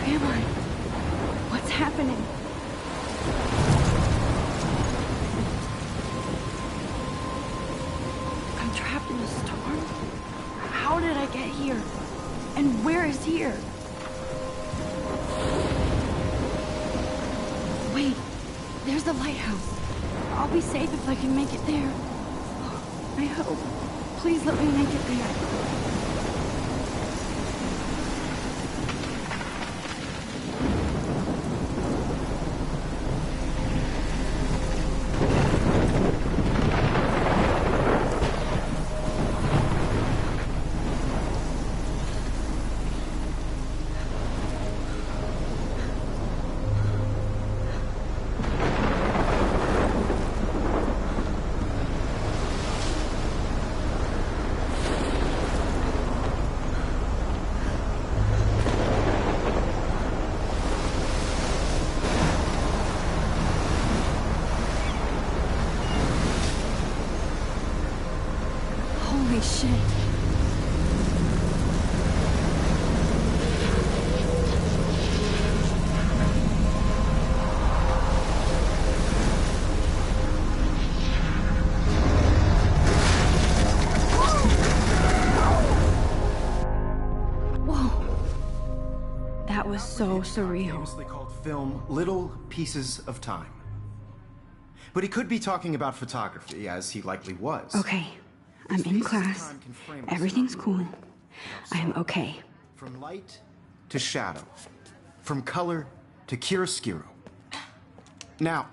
am I? What's happening? I'm trapped in a storm? How did I get here? And where is here? Wait, there's the lighthouse. I'll be safe if I can make it there. I hope. Please let me make it there. Holy shit. Whoa. That was so surreal. Famously called film Little Pieces of Time. But he could be talking about photography, as he likely was. Okay. I'm in class. Everything's cool. I am okay. From light to shadow. From color to chiaroscuro. Now,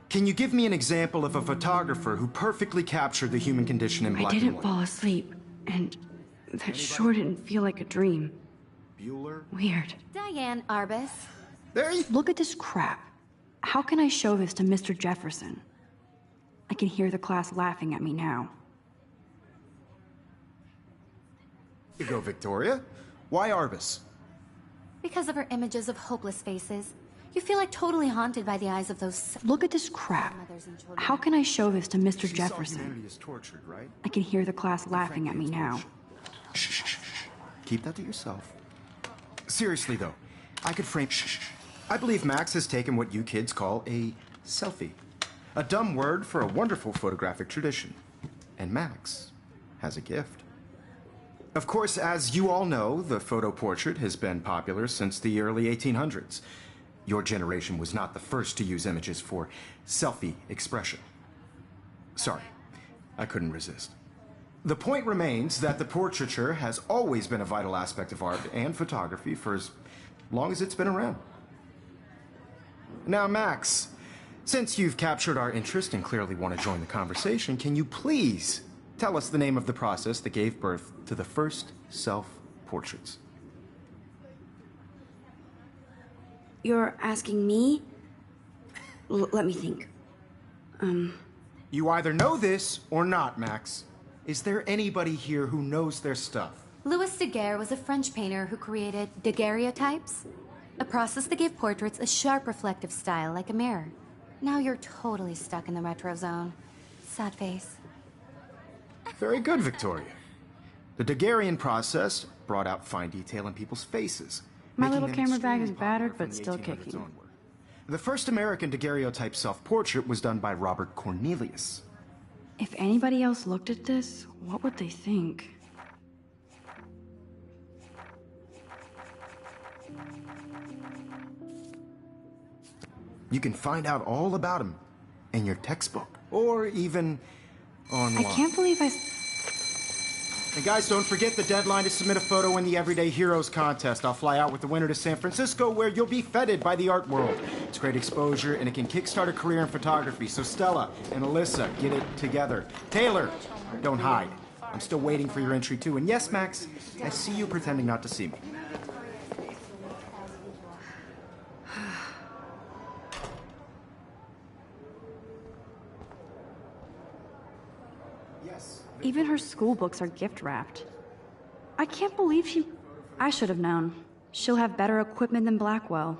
can you give me an example of a photographer who perfectly captured the human condition in black and white? I didn't fall asleep, and that sure didn't feel like a dream. Bueller? Weird. Diane Arbus. There you... Look at this crap. How can I show this to Mr. Jefferson? I can hear the class laughing at me now. Here you go, Victoria. Why Arbus? Because of her images of hopeless faces. You feel like totally haunted by the eyes of those... Look at this crap. mothers and children. How can I show this to Mr. She Jefferson? saw humanity is tortured, right? I can hear the class laughing at me now. Shh, shh, shh, shh. Keep that to yourself. Seriously, though, I could frame... Shh. I believe Max has taken what you kids call a selfie. A dumb word for a wonderful photographic tradition. And Max has a gift. Of course, as you all know, the photo portrait has been popular since the early 1800s. Your generation was not the first to use images for selfie expression. Sorry, I couldn't resist. The point remains that the portraiture has always been a vital aspect of art and photography for as long as it's been around. Now, Max, since you've captured our interest and clearly want to join the conversation, can you please tell us the name of the process that gave birth to the first self-portraits? You're asking me? Let me think. You either know this or not, Max. Is there anybody here who knows their stuff? Louis Daguerre was a French painter who created daguerreotypes, a process that gave portraits a sharp reflective style like a mirror. Now you're totally stuck in the retro zone. Sad face. Very good, Victoria. The Daguerrean process brought out fine detail in people's faces. My making little them camera bag is extremely battered, popular from but the still 1800s kicking. onward. The first American daguerreotype self-portrait was done by Robert Cornelius. If anybody else looked at this, what would they think? You can find out all about him in your textbook, or even online. I can't believe And guys, don't forget the deadline to submit a photo in the Everyday Heroes contest. I'll fly out with the winner to San Francisco, where you'll be feted by the art world. It's great exposure, and it can kickstart a career in photography. So Stella and Alyssa, get it together. Taylor, don't hide. I'm still waiting for your entry, too. And yes, Max, I see you pretending not to see me. even her school books are gift wrapped. I can't believe she... I should have known. She'll have better equipment than Blackwell.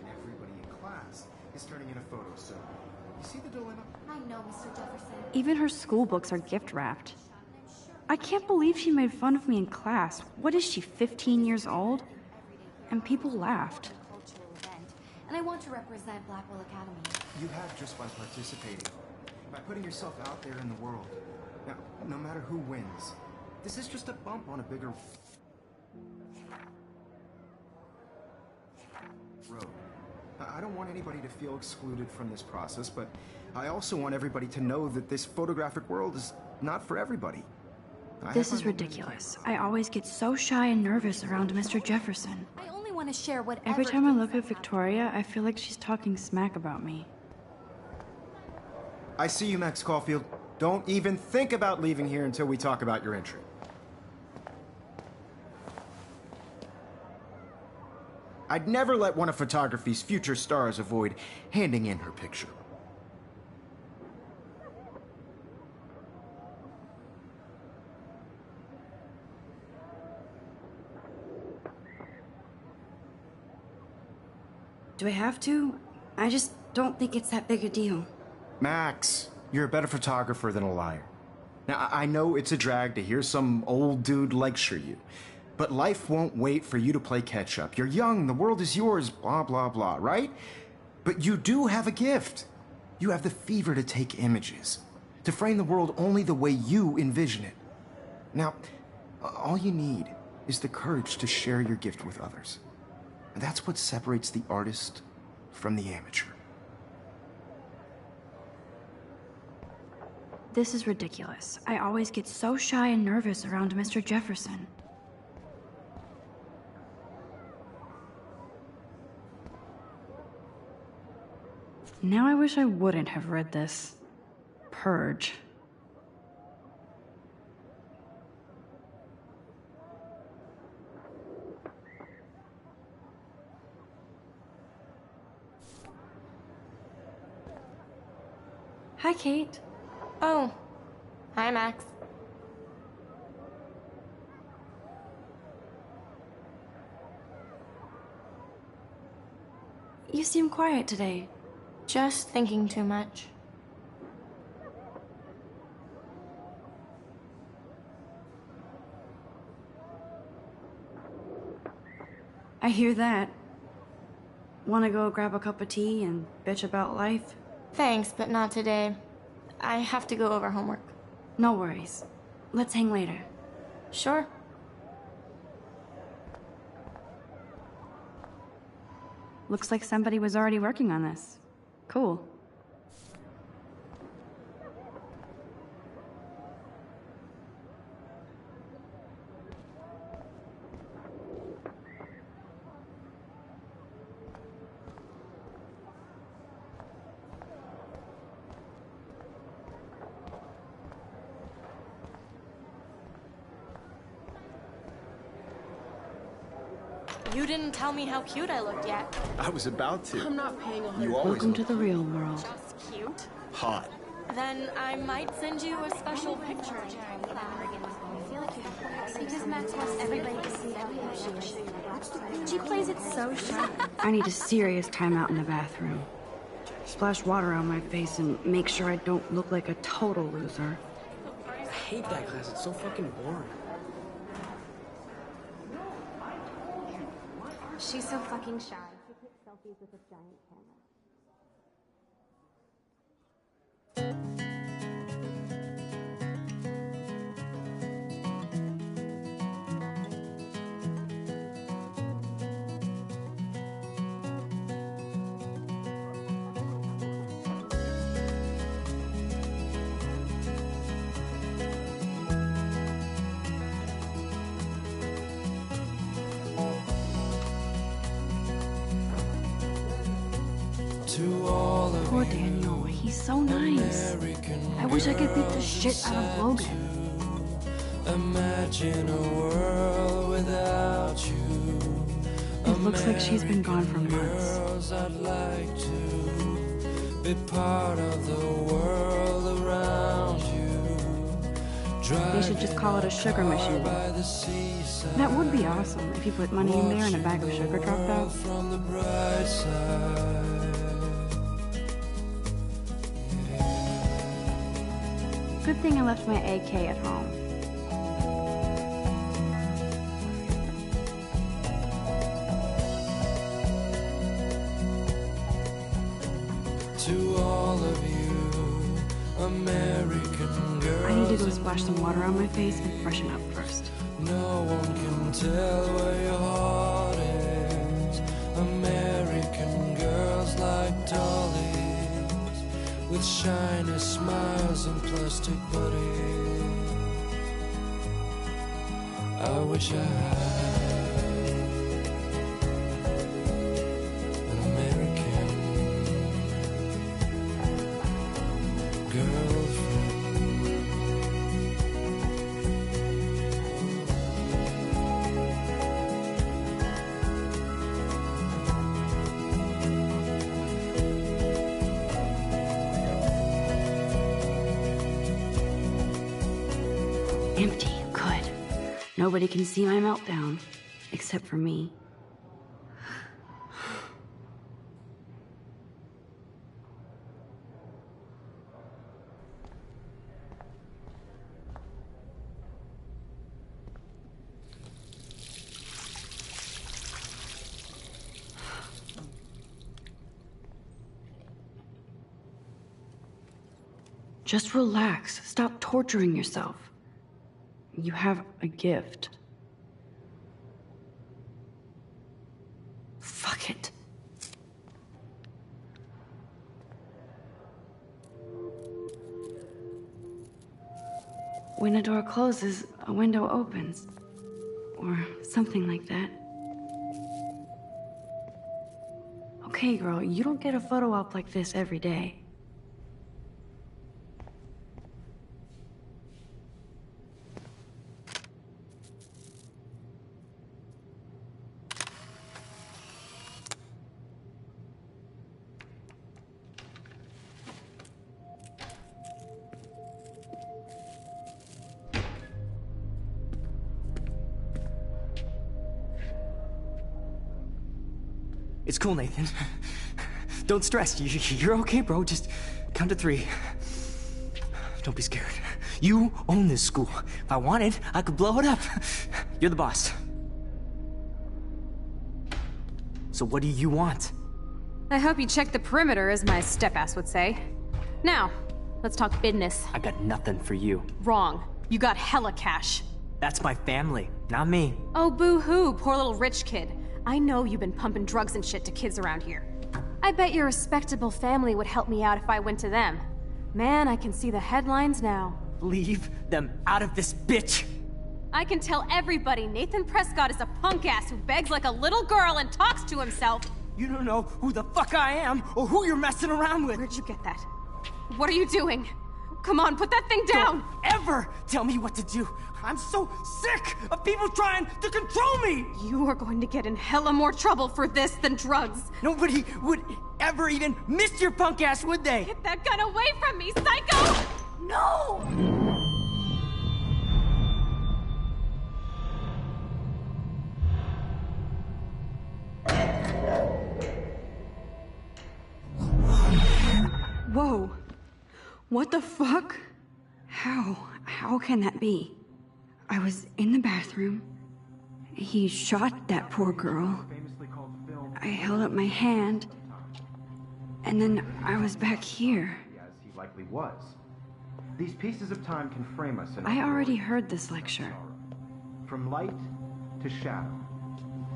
Everybody in class is turning in a photo, so you see the dilemma? I know, Mr. Jefferson. Even her school books are gift wrapped. I can't believe she made fun of me in class. What is she, 15 years old? And people laughed. And I want to represent Blackwell Academy. You have just by participating, by putting yourself out there in the world. Now, no matter who wins, this is just a bump on a bigger road. I don't want anybody to feel excluded from this process, but I also want everybody to know that this photographic world is not for everybody. This is ridiculous. I always get so shy and nervous around Mr. Jefferson. I only want to share whatever... Every time I look at Victoria, I feel like she's talking smack about me. I see you, Max Caulfield. Don't even think about leaving here until we talk about your entry. I'd never let one of photography's future stars avoid handing in her picture. Do I have to? I just don't think it's that big a deal. Max, you're a better photographer than a liar. Now, I know it's a drag to hear some old dude lecture you, but life won't wait for you to play catch-up. You're young, the world is yours, blah, blah, blah, right? But you do have a gift. You have the fever to take images, to frame the world only the way you envision it. Now, all you need is the courage to share your gift with others. And that's what separates the artist from the amateur. This is ridiculous. I always get so shy and nervous around Mr. Jefferson. Now I wish I wouldn't have read this. Purge. Hi, Kate. Oh. Hi, Max. You seem quiet today. Just thinking too much. I hear that. Want to go grab a cup of tea and bitch about life? Thanks, but not today. I have to go over homework. No worries. Let's hang later. Sure. Looks like somebody was already working on this. Cool. You didn't tell me how cute I looked yet. I was about to. I'm not paying a You always Welcome to look the real world. Just cute. hot. Then I might send you a special picture. Because Max wants everybody to see how cute she is. She plays it so shy. I need a serious timeout in the bathroom. Splash water on my face and make sure I don't look like a total loser. I hate that class. It's so fucking boring. She's so fucking shy. She takes selfies with a giant camera. Poor Daniel, he's so nice. I wish I could beat the shit out of Logan. Imagine a world without you. It looks like she's been gone for months. Girls, I'd like to be part of the world around you. They should just call it a sugar machine. That would be awesome if you put money in there and a bag of sugar dropped out. From the bright side. Good thing I left my AK at home. To all of you, American girls. I need to go splash some water on my face and freshen up first. No one can tell where your heart is. American girls like dollies, with shiny smiles and plastic bodies. I wish I had an American girlfriend. Empty. Good. Nobody can see my meltdown. Except for me. Just relax. Stop torturing yourself. You have a gift. Fuck it. When a door closes, a window opens. Or something like that. Okay, girl, you don't get a photo op like this every day. It's cool, Nathan. Don't stress. You're okay, bro. Just count to 3. Don't be scared. You own this school. If I wanted, I could blow it up. You're the boss. So what do you want? I hope you checked the perimeter, as my step-ass would say. Now, let's talk business. I got nothing for you. Wrong. You got hella cash. That's my family, not me. Oh, boo-hoo, poor little rich kid. I know you've been pumping drugs and shit to kids around here. I bet your respectable family would help me out if I went to them. Man, I can see the headlines now. Leave them out of this bitch! I can tell everybody Nathan Prescott is a punk ass who begs like a little girl and talks to himself. You don't know who the fuck I am or who you're messing around with. Where'd you get that? What are you doing? Come on, put that thing down! Don't ever tell me what to do. I'm so sick of people trying to control me! You are going to get in hella more trouble for this than drugs. Nobody would ever even miss your punk ass, would they? Get that gun away from me, psycho! No! Whoa. What the fuck? How can that be? I was in the bathroom. He shot that poor girl. I held up my hand. And then I was back here. As he likely was. These pieces of time can frame us in I already heard this lecture. From light to shadow.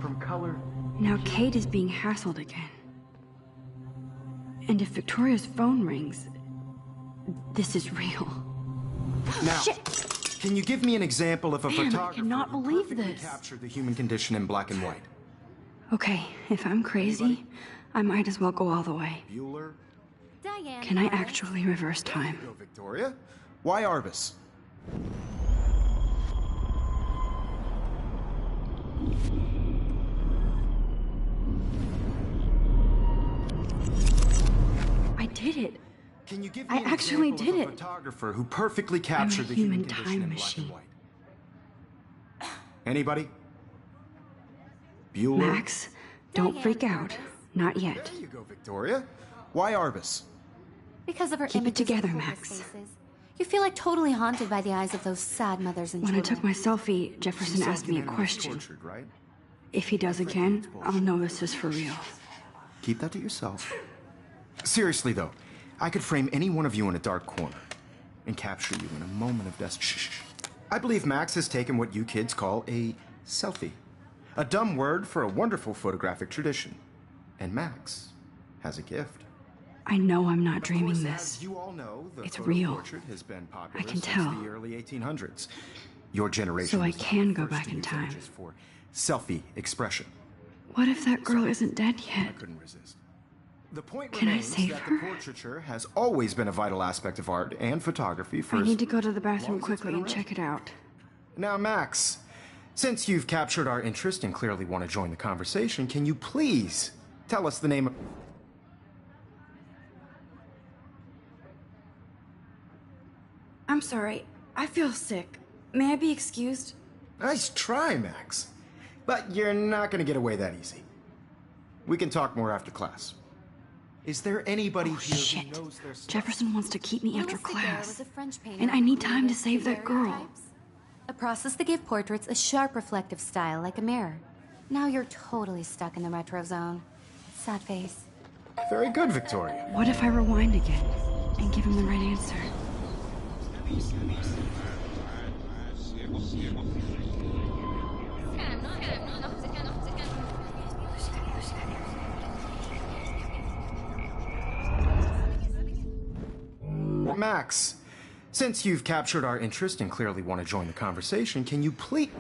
From color. Now Kate is being hassled again. And if Victoria's phone rings, this is real. Now, Shit! can you give me an example of a Man, I photographer cannot who believe perfectly this. captured the human condition in black and white? Okay, if I'm crazy, I might as well go all the way. Bueller? Diane. Can I actually reverse time? Go, Victoria. Why Arvis? I did it. Can you give I me an actually example did of a it. photographer who perfectly captured the human human condition time in machine. black and white? Anybody? Bueller? Max, don't freak out. Not yet. There you go, Victoria. Why Arvis? Because of her Keep it images of together, homeless Max. faces. You feel like totally haunted by the eyes of those sad mothers and When I children. took my selfie, Jefferson asked me a question. Tortured, right? If he does again, I'll know this is for real. Keep that to yourself. Seriously, though, I could frame any one of you in a dark corner and capture you in a moment of desperation. I believe Max has taken what you kids call a selfie. A dumb word for a wonderful photographic tradition. And Max has a gift. I know I'm not dreaming Of course, this. as you all know, the It's photo real. portrait has been popular I can since tell. the early 1800s. Your generation So I was not can the go first back to in use time. images for selfie expression. What if that girl isn't dead I yet? couldn't resist. The point Can I remains save that her? the portraiture has always been a vital aspect of art and photography for I as need to go to the bathroom long as it's quickly been and check it out. Now, Max, since you've captured our interest and clearly want to join the conversation, can you please tell us the name of... I'm sorry. I feel sick. May I be excused? Nice try, Max. But you're not going to get away that easy. We can talk more after class. Is there anybody here Shit. who knows their stuff? Jefferson wants to keep me after Louis Daguerre class. was a French painter And I who need time to created save that girl. daguerreotypes, a process that gave portraits a sharp reflective style like a mirror. Now you're totally stuck in the retro zone. Sad face. Very good, Victoria. What if I rewind again and give him the right answer? Max, since you've captured our interest and clearly want to join the conversation, can you please...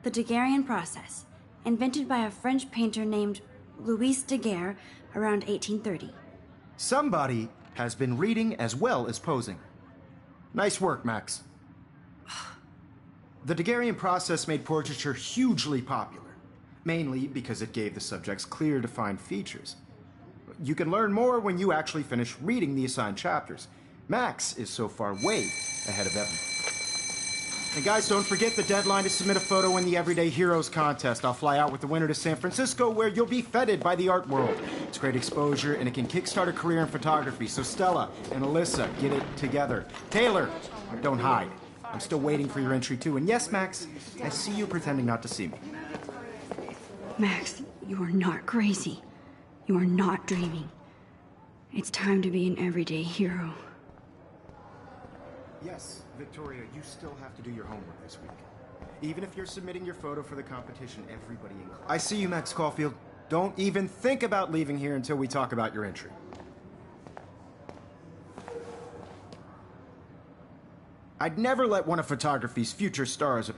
The Daguerrean process, invented by a French painter named Louis Daguerre around 1830. Somebody has been reading as well as posing. Nice work, Max. The Daguerrean process made portraiture hugely popular, mainly because it gave the subjects clear, defined features. You can learn more when you actually finish reading the assigned chapters. Max is so far way ahead of Evan. And guys, don't forget the deadline to submit a photo in the Everyday Heroes contest. I'll fly out with the winner to San Francisco, where you'll be feted by the art world. It's great exposure, and it can kickstart a career in photography. So Stella and Alyssa, get it together. Taylor, don't hide. I'm still waiting for your entry, too. And yes, Max, I see you pretending not to see me. Max, you are not crazy. You are not dreaming. It's time to be an everyday hero. Yes, Victoria, you still have to do your homework this week. Even if you're submitting your photo for the competition, everybody in class... I see you, Max Caulfield. Don't even think about leaving here until we talk about your entry. I'd never let one of photography's future stars...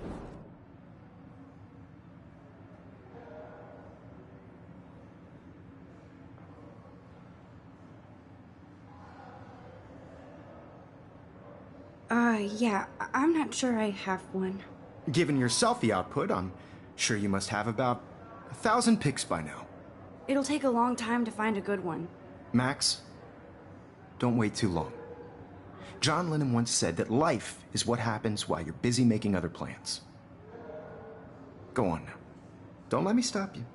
Yeah, I'm not sure I have one. Given your selfie output, I'm sure you must have about 1,000 pics by now. It'll take a long time to find a good one. Max, don't wait too long. John Lennon once said that life is what happens while you're busy making other plans. Go on now. Don't let me stop you.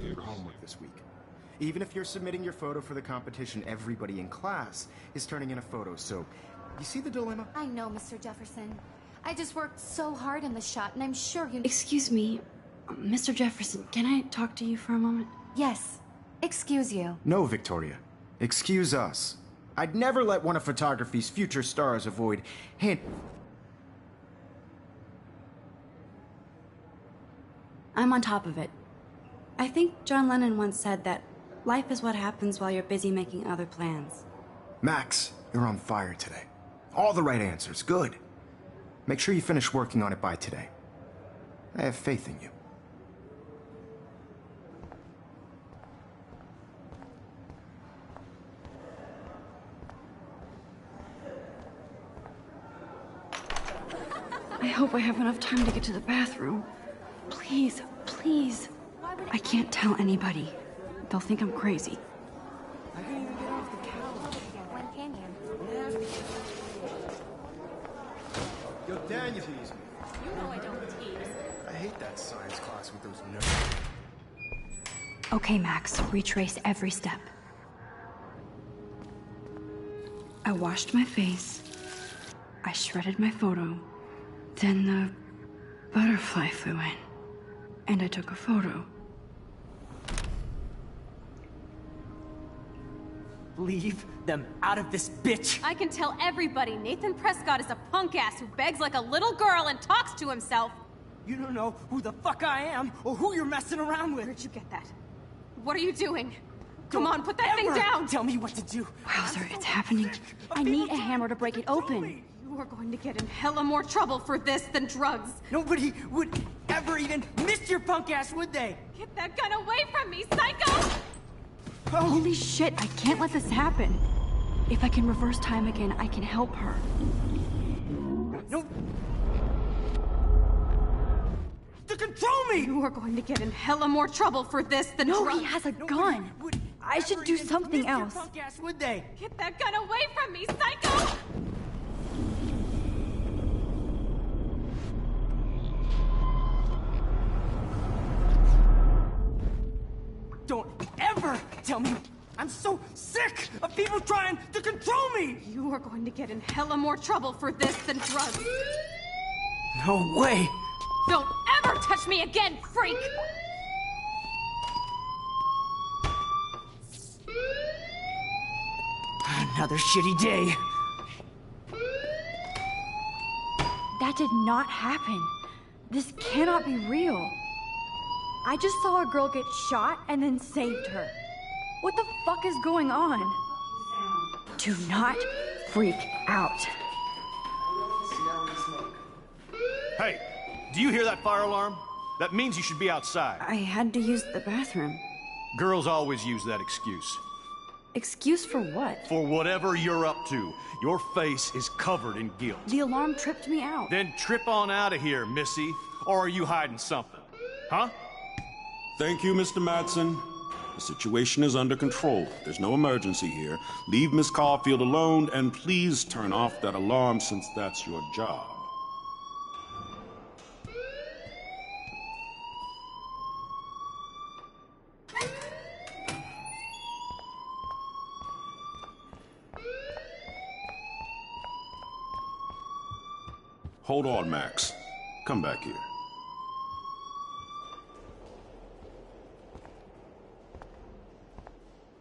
Your homework this week. Even if you're submitting your photo for the competition, everybody in class is turning in a photo, so you see the dilemma? I know, Mr. Jefferson. I just worked so hard on the shot, and I'm sure you... Excuse me, Mr. Jefferson, can I talk to you for a moment? Yes. Excuse you. No, Victoria. Excuse us. I'd never let one of photography's future stars avoid hand... I'm on top of it. I think John Lennon once said that life is what happens while you're busy making other plans. Max, you're on fire today. All the right answers. Good. Make sure you finish working on it by today. I have faith in you. I hope I have enough time to get to the bathroom. Please, please. I can't tell anybody. They'll think I'm crazy. When can you? Yo, Dan, you tease me. You know I don't tease. I hate that science class with those nerds. Okay, Max, retrace every step. I washed my face. I shredded my photo. Then the butterfly flew in. And I took a photo. Leave them out of this bitch! I can tell everybody Nathan Prescott is a punk ass who begs like a little girl and talks to himself. You don't know who the fuck I am or who you're messing around with. Where'd you get that? What are you doing? Come Don't on, put that thing ever down! Tell me what to do. Wowzer, it's happening. I need a hammer to break it open. You are going to get in hella more trouble for this than drugs. Nobody would ever even miss your punk ass, would they? Get that gun away from me, psycho! Holy shit, I can't let this happen. If I can reverse time again, I can help her. No. To control me! You are going to get in hella more trouble for this than No, drugs. he has a Nobody gun. would I should ever do even something miss your else. punk ass, would they? Get that gun away from me, psycho! Don't ever tell me. I'm so sick of people trying to control me! You are going to get in hella more trouble for this than drugs. No way! Don't ever touch me again, freak! Another shitty day. That did not happen. This cannot be real. I just saw a girl get shot and then saved her. What the fuck is going on? Do not freak out. Hey, do you hear that fire alarm? That means you should be outside. I had to use the bathroom. Girls always use that excuse. Excuse for what? For whatever you're up to, your face is covered in guilt. The alarm tripped me out. Then trip on out of here, Missy. Or are you hiding something? Huh? Thank you, Mr. Madsen. The situation is under control. There's no emergency here. Leave Miss Caulfield alone, and please turn off that alarm since that's your job. Hold on, Max. Come back here.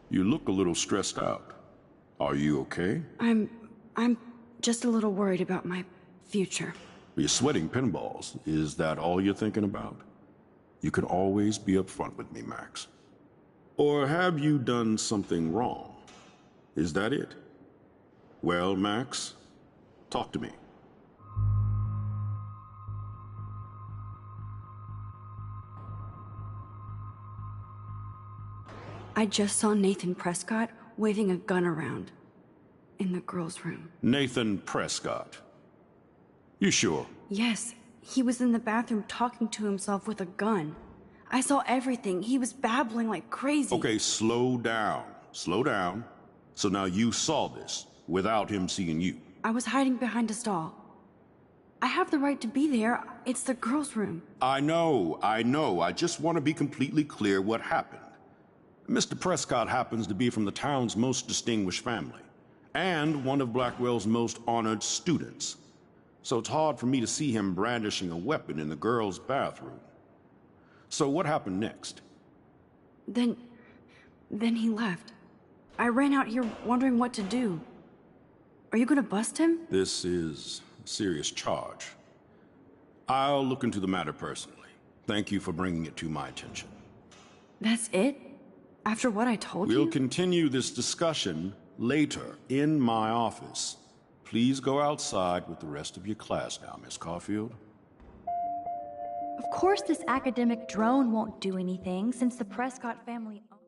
You look a little stressed out. Are you okay? I'm just a little worried about my future. You're sweating pinballs. Is that all you're thinking about? You can always be upfront with me, Max. Or have you done something wrong? Is that it? Well, Max, talk to me. I just saw Nathan Prescott waving a gun around in the girls' room. Nathan Prescott. You sure? Yes, he was in the bathroom talking to himself with a gun. I saw everything. He was babbling like crazy. Okay, slow down. Slow down. So now you saw this without him seeing you. I was hiding behind a stall. I have the right to be there. It's the girls' room. I know. I just want to be completely clear what happened. Mr. Prescott happens to be from the town's most distinguished family, and one of Blackwell's most honored students. So it's hard for me to see him brandishing a weapon in the girls' bathroom. So what happened next? Then he left. I ran out here wondering what to do. Are you gonna bust him? This is a serious charge. I'll look into the matter personally. Thank you for bringing it to my attention. That's it? After what I told you? We'll continue this discussion later in my office. Please go outside with the rest of your class now, Miss Caulfield. Of course this academic drone won't do anything since the Prescott family owns.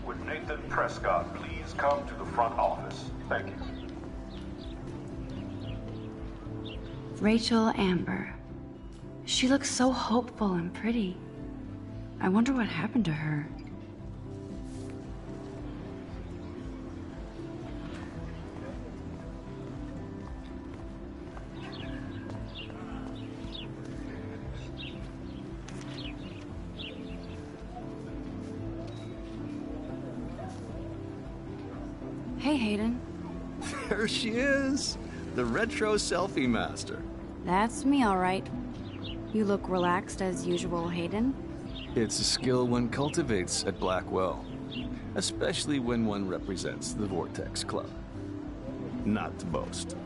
Would Nathan Prescott please come to the front office? Thank you. Rachel Amber. She looks so hopeful and pretty. I wonder what happened to her. Hey, Hayden. There she is, the retro selfie master. That's me, all right. You look relaxed as usual, Hayden. It's a skill one cultivates at Blackwell, especially when one represents the Vortex Club. Not to boast.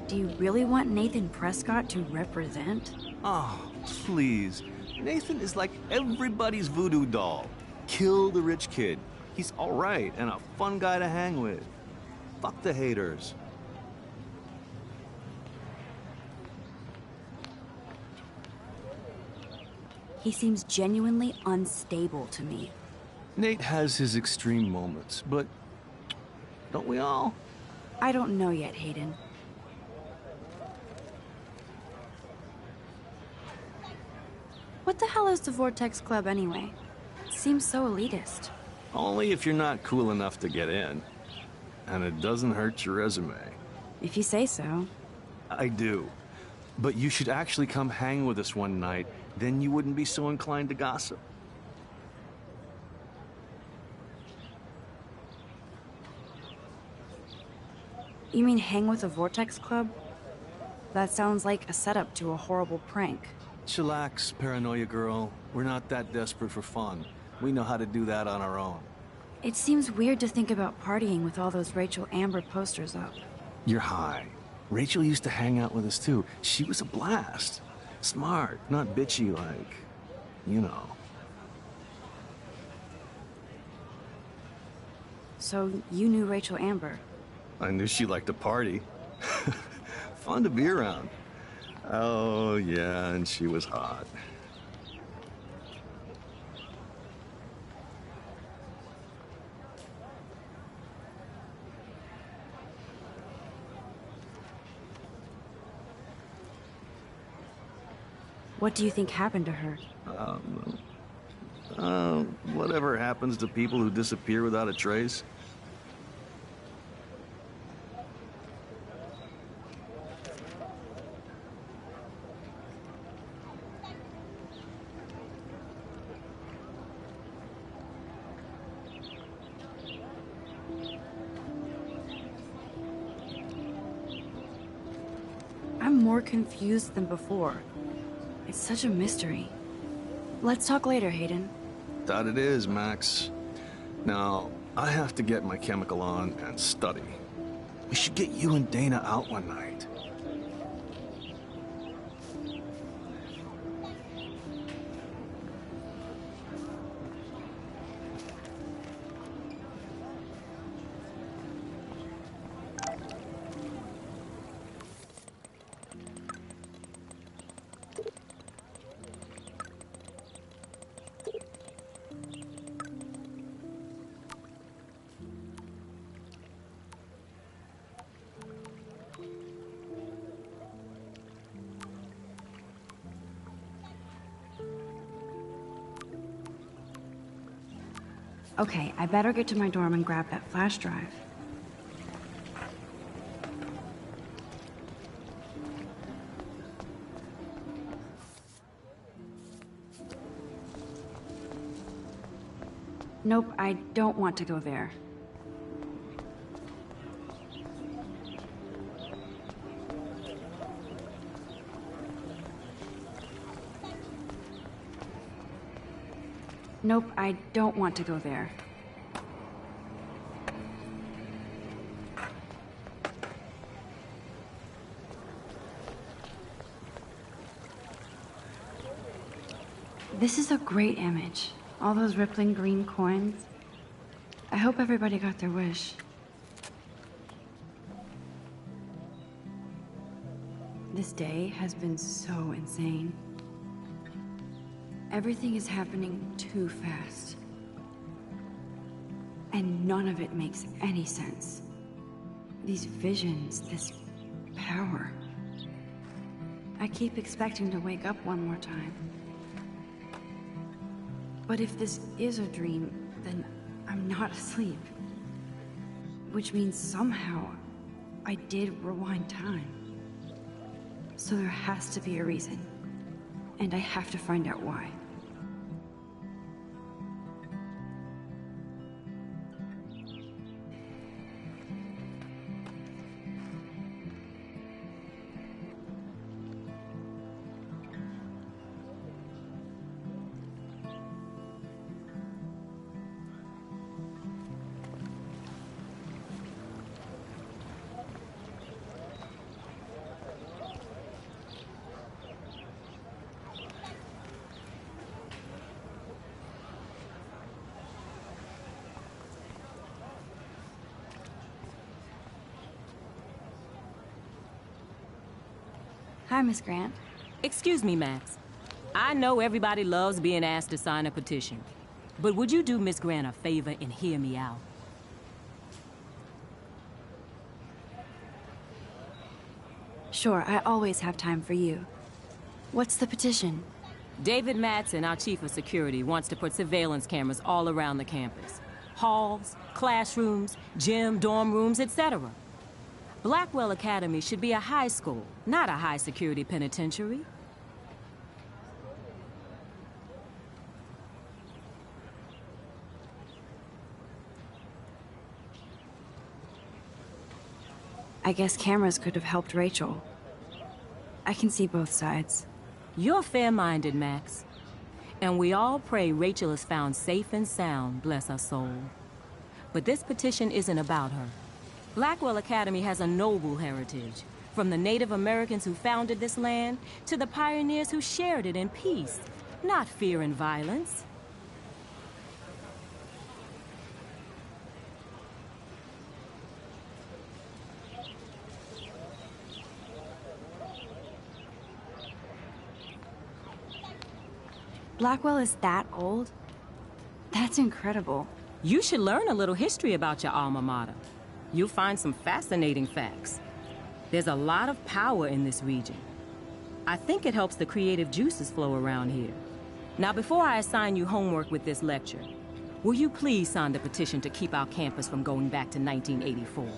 Do you really want Nathan Prescott to represent? Oh, please. Nathan is like everybody's voodoo doll. Kill the rich kid. He's all right and a fun guy to hang with. Fuck the haters. He seems genuinely unstable to me. Nate has his extreme moments, but don't we all? I don't know yet, Hayden. What the hell is the Vortex Club anyway? It seems so elitist. Only if you're not cool enough to get in. And it doesn't hurt your resume. If you say so. I do. But you should actually come hang with us one night, then you wouldn't be so inclined to gossip. You mean hang with the Vortex Club? That sounds like a setup to a horrible prank. Chillax, paranoia girl. We're not that desperate for fun. We know how to do that on our own. It seems weird to think about partying with all those Rachel Amber posters up. You're high. Rachel used to hang out with us too. She was a blast. Smart, not bitchy like, you know. So you knew Rachel Amber? I knew she liked to party. Fun to be around. Oh, yeah, and she was hot. What do you think happened to her? Whatever happens to people who disappear without a trace. I'm more confused than before. It's such a mystery. Let's talk later, Hayden. That it is, Max. Now, I have to get my chemical on and study. We should get you and Dana out one night. Okay, I better get to my dorm and grab that flash drive. Nope, I don't want to go there. Nope, I don't want to go there. This is a great image. All those rippling green coins. I hope everybody got their wish. This day has been so insane. Everything is happening too fast. And none of it makes any sense. These visions, this power. I keep expecting to wake up one more time. But if this is a dream, then I'm not asleep. Which means somehow I did rewind time. So there has to be a reason. And I have to find out why. Hi, Miss Grant. Excuse me, Max. I know everybody loves being asked to sign a petition, but would you do Miss Grant a favor and hear me out? Sure, I always have time for you. What's the petition? David Madsen, our chief of security, wants to put surveillance cameras all around the campus. Halls, classrooms, gym, dorm rooms, etc. Blackwell Academy should be a high school, not a high-security penitentiary. I guess cameras could have helped Rachel. I can see both sides. You're fair-minded, Max. And we all pray Rachel is found safe and sound, bless her soul. But this petition isn't about her. Blackwell Academy has a noble heritage, from the Native Americans who founded this land to the pioneers who shared it in peace, not fear and violence. Blackwell is that old? That's incredible. You should learn a little history about your alma mater. You'll find some fascinating facts. There's a lot of power in this region. I think it helps the creative juices flow around here. Now, before I assign you homework with this lecture, will you please sign the petition to keep our campus from going back to 1984?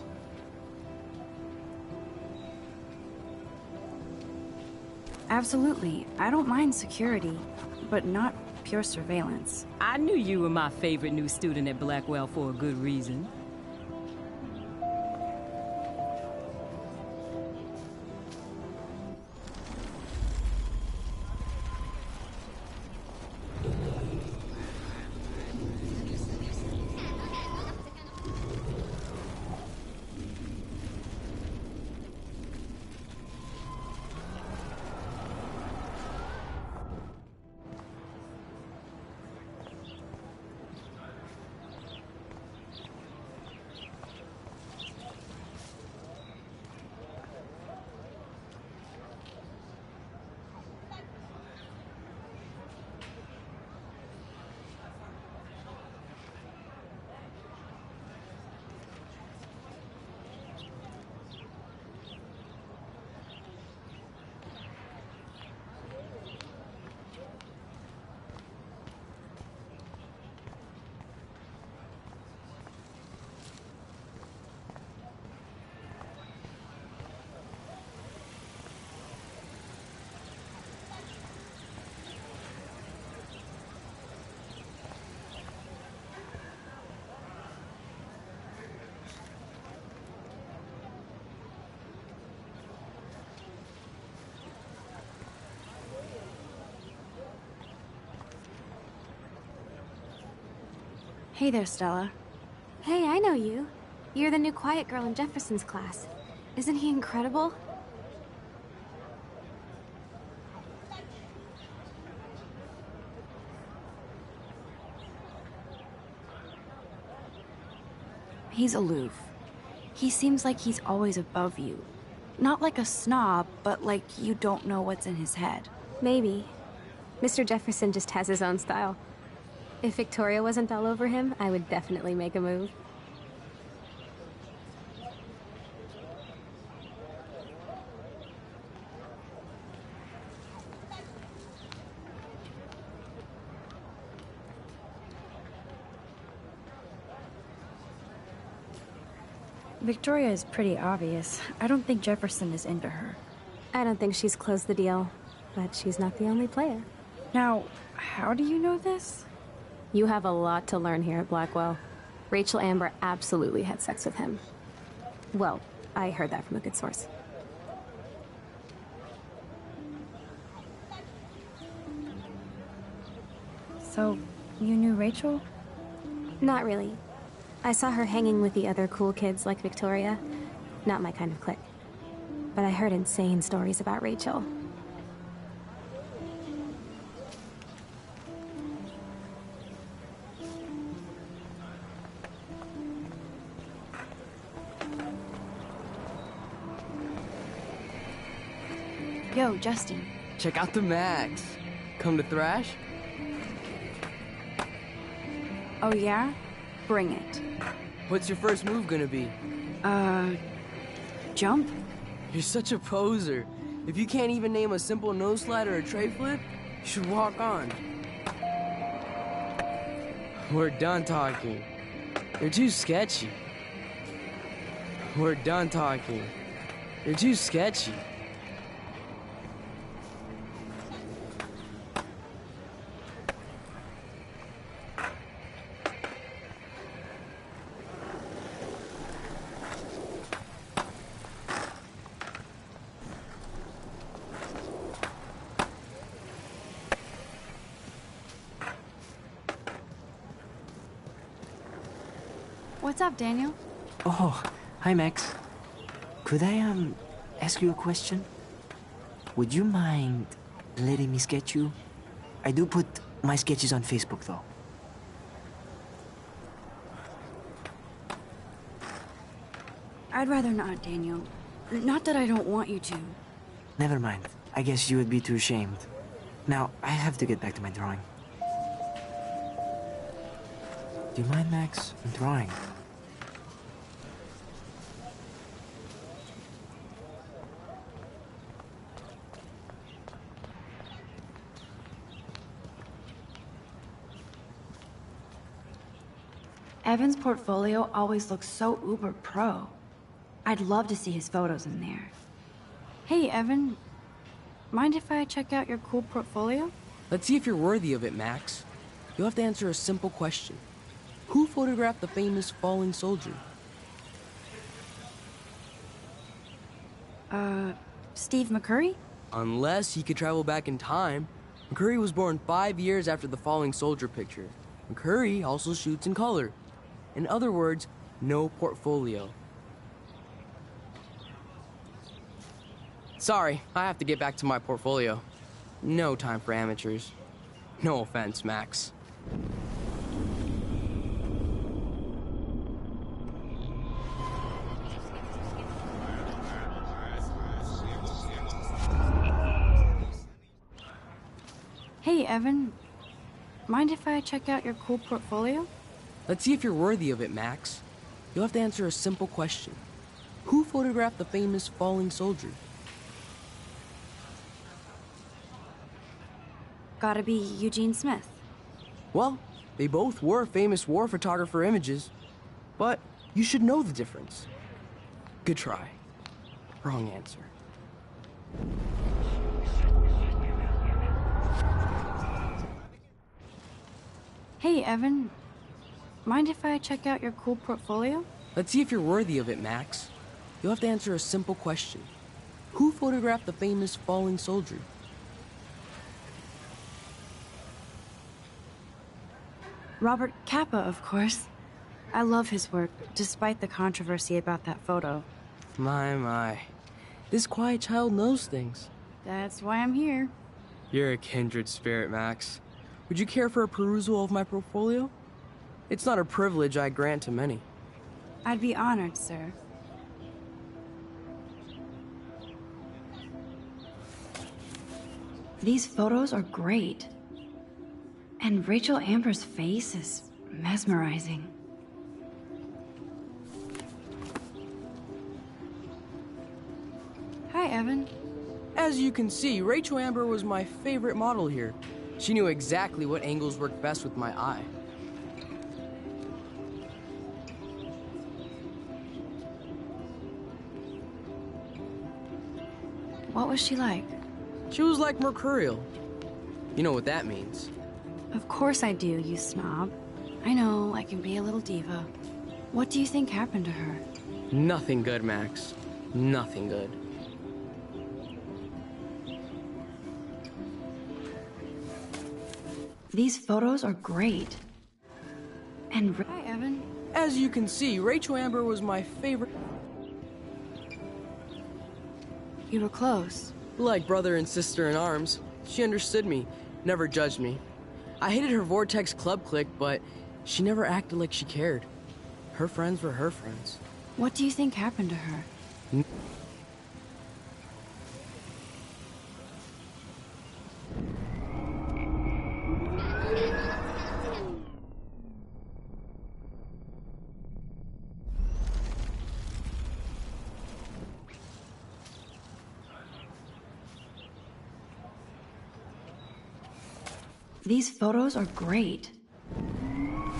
Absolutely. I don't mind security, but not pure surveillance. I knew you were my favorite new student at Blackwell for a good reason. Hey there, Stella. Hey, I know you. You're the new quiet girl in Jefferson's class. Isn't he incredible? He's aloof. He seems like he's always above you. Not like a snob, but like you don't know what's in his head. Maybe. Mr. Jefferson just has his own style. If Victoria wasn't all over him, I would definitely make a move. Victoria is pretty obvious. I don't think Jefferson is into her. I don't think she's closed the deal, but she's not the only player. Now, how do you know this? You have a lot to learn here at Blackwell. Rachel Amber absolutely had sex with him. Well, I heard that from a good source. So, you knew Rachel? Not really. I saw her hanging with the other cool kids like Victoria. Not my kind of clique. But I heard insane stories about Rachel. Yo, Justin. Check out the Max. Come to thrash? Oh yeah? Bring it. What's your first move gonna be? Jump? You're such a poser. If you can't even name a simple nose slide or a tray flip, you should walk on. We're done talking. You're too sketchy. We're done talking. You're too sketchy. What's up, Daniel? Oh, hi, Max. Could I, ask you a question? Would you mind letting me sketch you? I do put my sketches on Facebook, though. I'd rather not, Daniel. Not that I don't want you to. Never mind. I guess you would be too ashamed. Now, I have to get back to my drawing. Do you mind, Max? I'm drawing. Evan's portfolio always looks so uber pro. I'd love to see his photos in there. Hey, Evan. Mind if I check out your cool portfolio? Let's see if you're worthy of it, Max. You'll have to answer a simple question. Who photographed the famous falling soldier? Steve McCurry? Unless he could travel back in time. McCurry was born 5 years after the falling soldier picture. McCurry also shoots in color. In other words, no portfolio. Sorry, I have to get back to my portfolio. No time for amateurs. No offense, Max. Hey, Evan. Mind if I check out your cool portfolio? Let's see if you're worthy of it, Max. You'll have to answer a simple question. Who photographed the famous falling soldier? Gotta be Eugene Smith. Well, they both were famous war photographer images, but you should know the difference. Good try. Wrong answer. Hey, Evan. Mind if I check out your cool portfolio? Let's see if you're worthy of it, Max. You'll have to answer a simple question. Who photographed the famous falling soldier? Robert Capa, of course. I love his work, despite the controversy about that photo. My. This quiet child knows things. That's why I'm here. You're a kindred spirit, Max. Would you care for a perusal of my portfolio? It's not a privilege I grant to many. I'd be honored, sir. These photos are great. And Rachel Amber's face is mesmerizing. Hi, Evan. As you can see, Rachel Amber was my favorite model here. She knew exactly what angles worked best with my eye. What was she like? She was like mercurial. You know what that means. Of course I do, you snob. I know, I can be a little diva. What do you think happened to her? Nothing good, Max. Nothing good. These photos are great. And hi, Evan. As you can see, Rachel Amber was my favorite. You were close. Like brother and sister in arms. She understood me, never judged me. I hated her Vortex Club clique, but she never acted like she cared. Her friends were her friends. What do you think happened to her? These photos are great.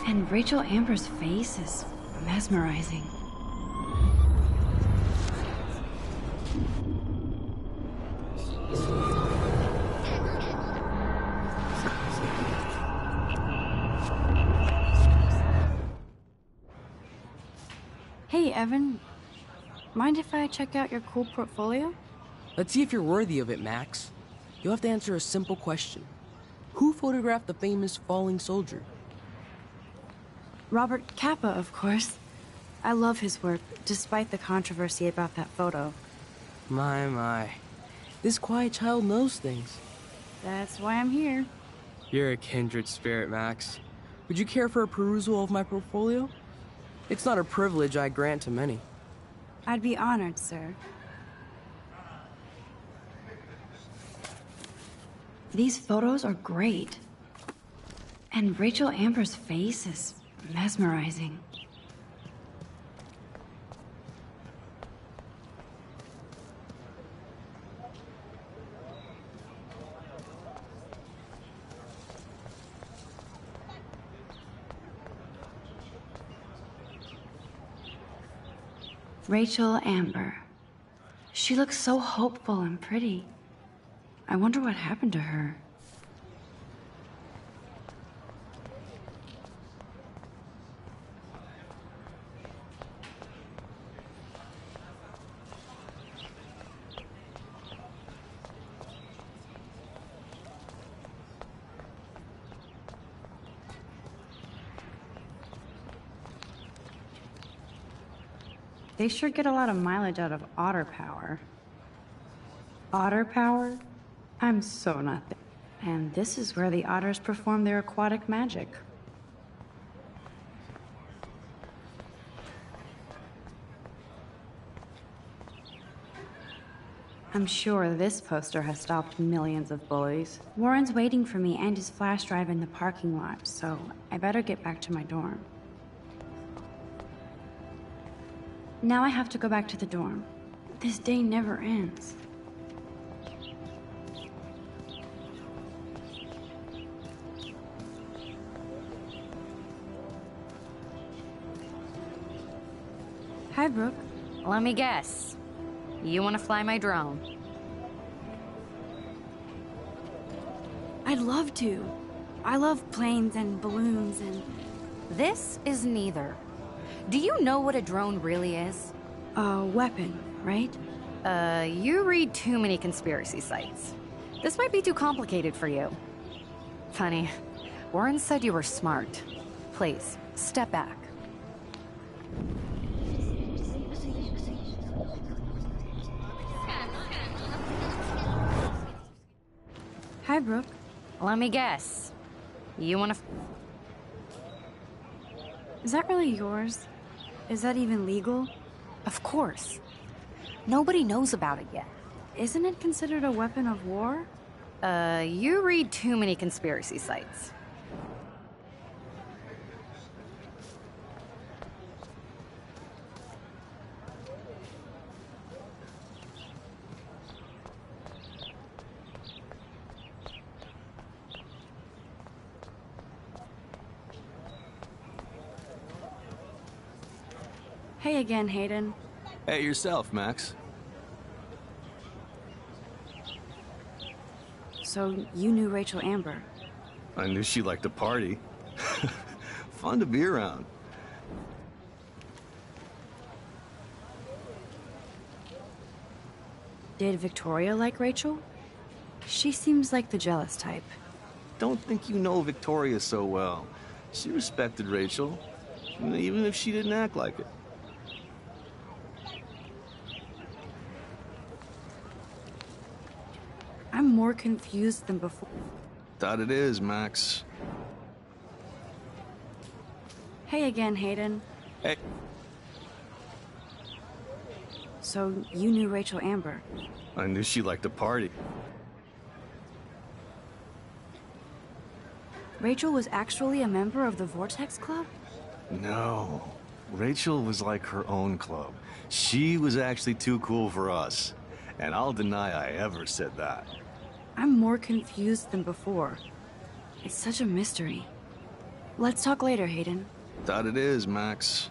And Rachel Amber's face is mesmerizing. Hey, Evan. Mind if I check out your cool portfolio? Let's see if you're worthy of it, Max. You'll have to answer a simple question. Who photographed the famous falling soldier? Robert Capa, of course. I love his work, despite the controversy about that photo. My. This quiet child knows things. That's why I'm here. You're a kindred spirit, Max. Would you care for a perusal of my portfolio? It's not a privilege I grant to many. I'd be honored, sir. These photos are great. And Rachel Amber's face is mesmerizing. Rachel Amber. She looks so hopeful and pretty. I wonder what happened to her. They sure get a lot of mileage out of otter power. Otter power? I'm so not there. And this is where the otters perform their aquatic magic. I'm sure this poster has stopped millions of bullies. Warren's waiting for me and his flash drive in the parking lot, so I better get back to my dorm. Now I have to go back to the dorm. This day never ends. Hi, Brooke. Let me guess. You want to fly my drone? I'd love to. I love planes and balloons and... This is neither. Do you know what a drone really is? A weapon, right? You read too many conspiracy sites. This might be too complicated for you. Funny, Warren said you were smart. Please, step back. Hi, Brooke. Let me guess. You want to... Is that really yours? Is that even legal? Of course. Nobody knows about it yet. Isn't it considered a weapon of war? You read too many conspiracy sites. Hey again, Hayden. Hey, yourself, Max. So, you knew Rachel Amber? I knew she liked to party. Fun to be around. Did Victoria like Rachel? She seems like the jealous type. Don't think you know Victoria so well. She respected Rachel, even if she didn't act like it. I'm more confused than before. That it is, Max. Hey again, Hayden. Hey. So, you knew Rachel Amber? I knew she liked to party. Rachel was actually a member of the Vortex Club? No. Rachel was like her own club. She was actually too cool for us. And I'll deny I ever said that. I'm more confused than before. It's such a mystery. Let's talk later, Hayden. That it is, Max.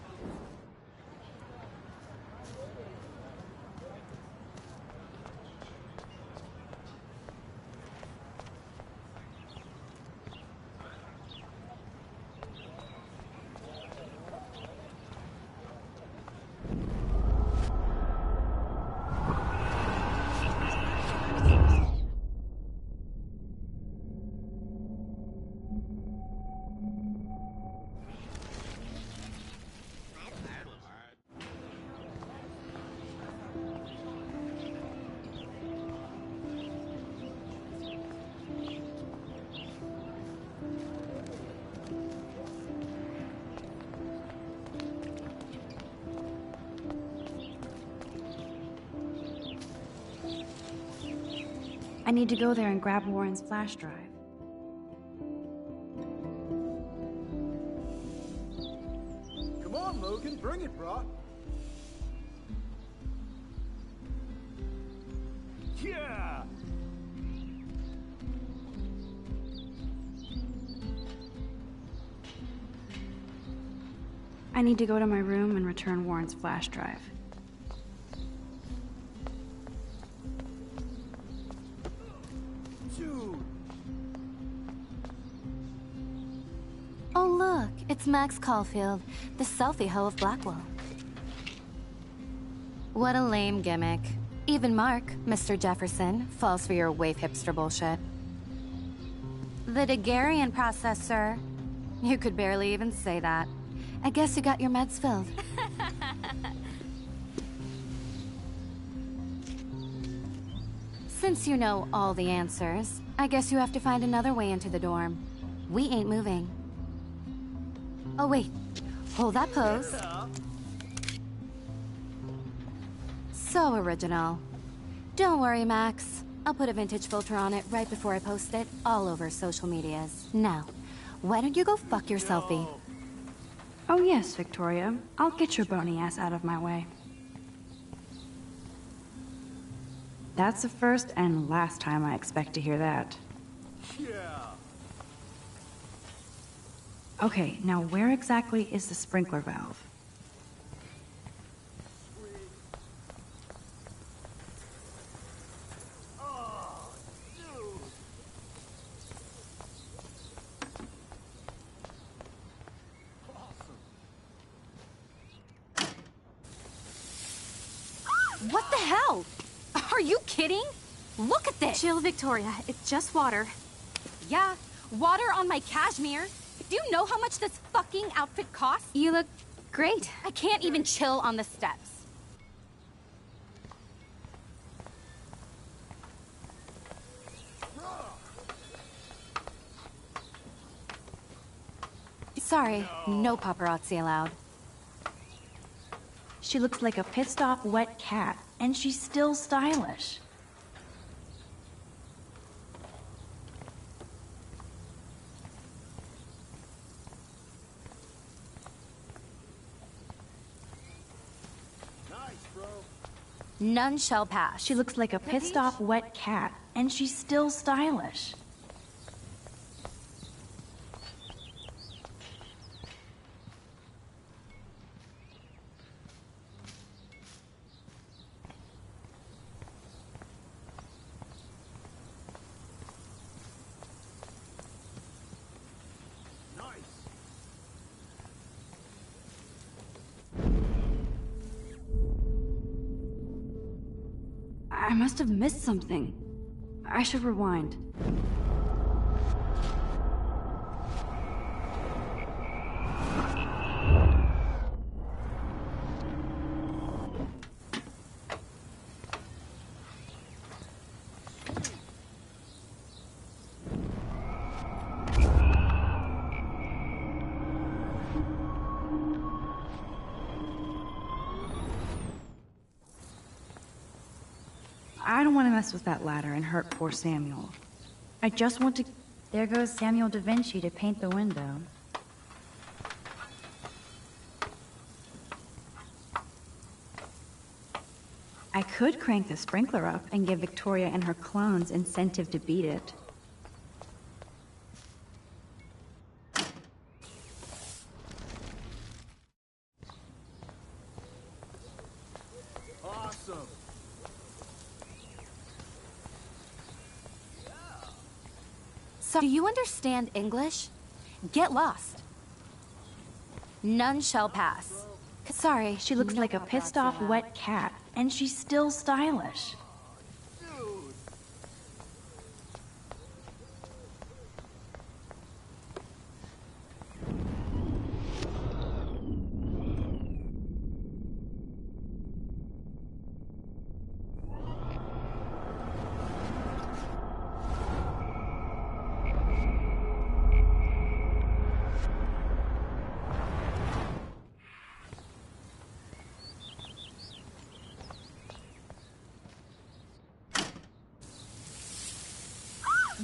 I need to go there and grab Warren's flash drive. Come on, Logan, bring it, bro. Yeah! I need to go to my room and return Warren's flash drive. Oh look, it's Max Caulfield, the selfie hoe of Blackwell. What a lame gimmick. Even Mark, Mr. Jefferson, falls for your waif hipster bullshit. The Daguerrean process, sir. You could barely even say that. I guess you got your meds filled. Since you know all the answers, I guess you have to find another way into the dorm. We ain't moving. Oh wait, hold that pose. So original. Don't worry, Max. I'll put a vintage filter on it right before I post it all over social medias. Now, why don't you go fuck your selfie? Oh yes, Victoria. I'll get your bony ass out of my way. That's the first and last time I expect to hear that. Yeah. Okay, now where exactly is the sprinkler valve? What the hell? Are you kidding? Look at this! Chill, Victoria. It's just water. Yeah, water on my cashmere. Do you know how much this fucking outfit costs? You look great. I can't even chill on the steps. Sorry, no paparazzi allowed. She looks like a pissed off wet cat, and she's still stylish. None shall pass. She looks like a pissed off wet cat, and she's still stylish. I must have missed something. I should rewind. I don't want to mess with that ladder and hurt poor Samuel. I just want to... There goes Samuel da Vinci to paint the window. I could crank the sprinkler up and give Victoria and her clones incentive to beat it. Awesome. So, do you understand English? Get lost. None shall pass. Sorry, she looks like a pissed off wet cat, and she's still stylish.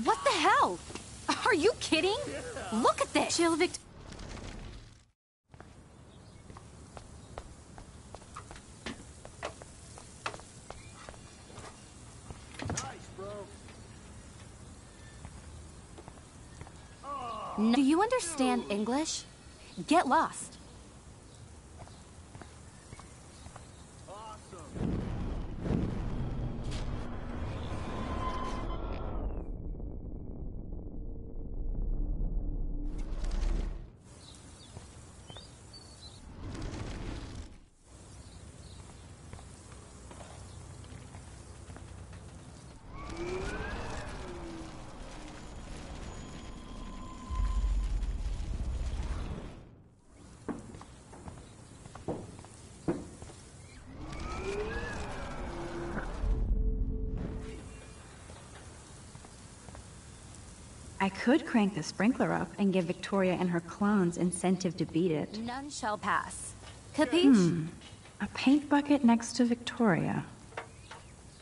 What the hell? Are you kidding? Look at this. Chill, Vic. Do you understand English? Get lost. I could crank the sprinkler up and give Victoria and her clones incentive to beat it. None shall pass. Capiche? A paint bucket next to Victoria.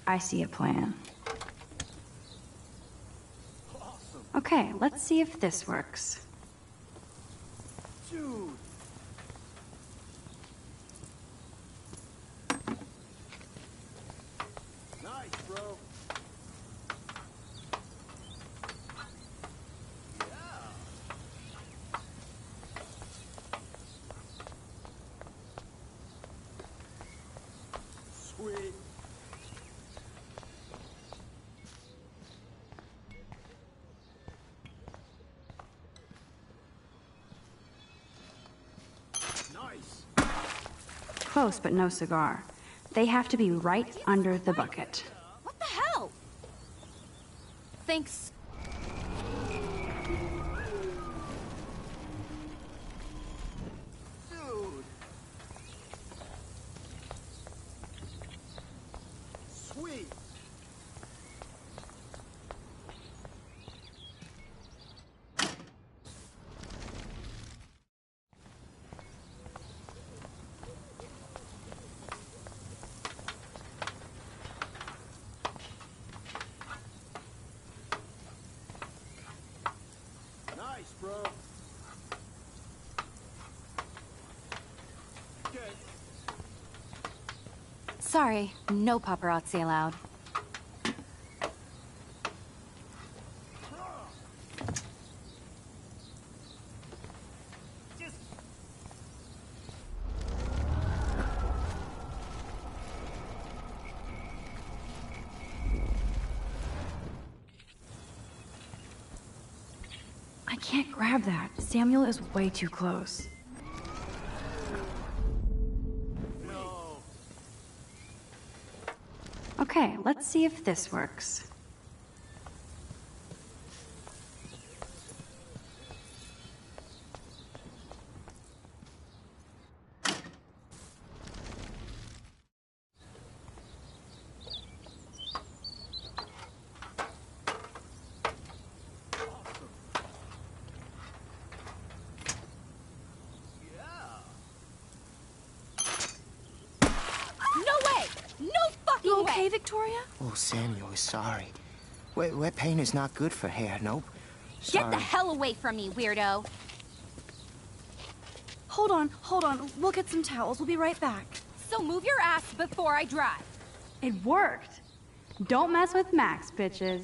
I see a plan. Okay, let's see if this works. Dude. Nice, bro. Sweet. Nice. Close, but no cigar. They have to be right under the bucket. What the hell? Thanks. Dude. Sweet. Sorry, no paparazzi allowed. I can't grab that. Samuel is way too close. Okay, let's see if this works. You okay, Victoria? Oh, Samuel is sorry. Wet paint is not good for hair, nope. Get the hell away from me, weirdo! Hold on. We'll get some towels. We'll be right back. So move your ass before I drive. It worked. Don't mess with Max, bitches.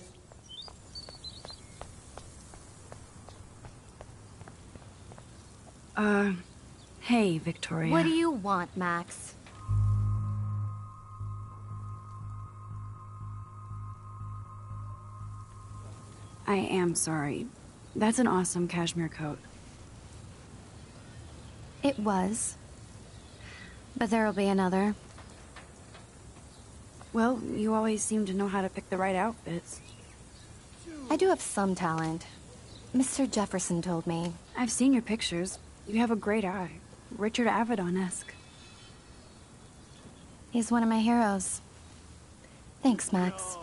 Hey, Victoria. What do you want, Max? I am sorry. That's an awesome cashmere coat. It was. But there'll be another. Well, you always seem to know how to pick the right outfits. I do have some talent. Mr. Jefferson told me. I've seen your pictures. You have a great eye. Richard Avedon-esque. He's one of my heroes. Thanks, Max.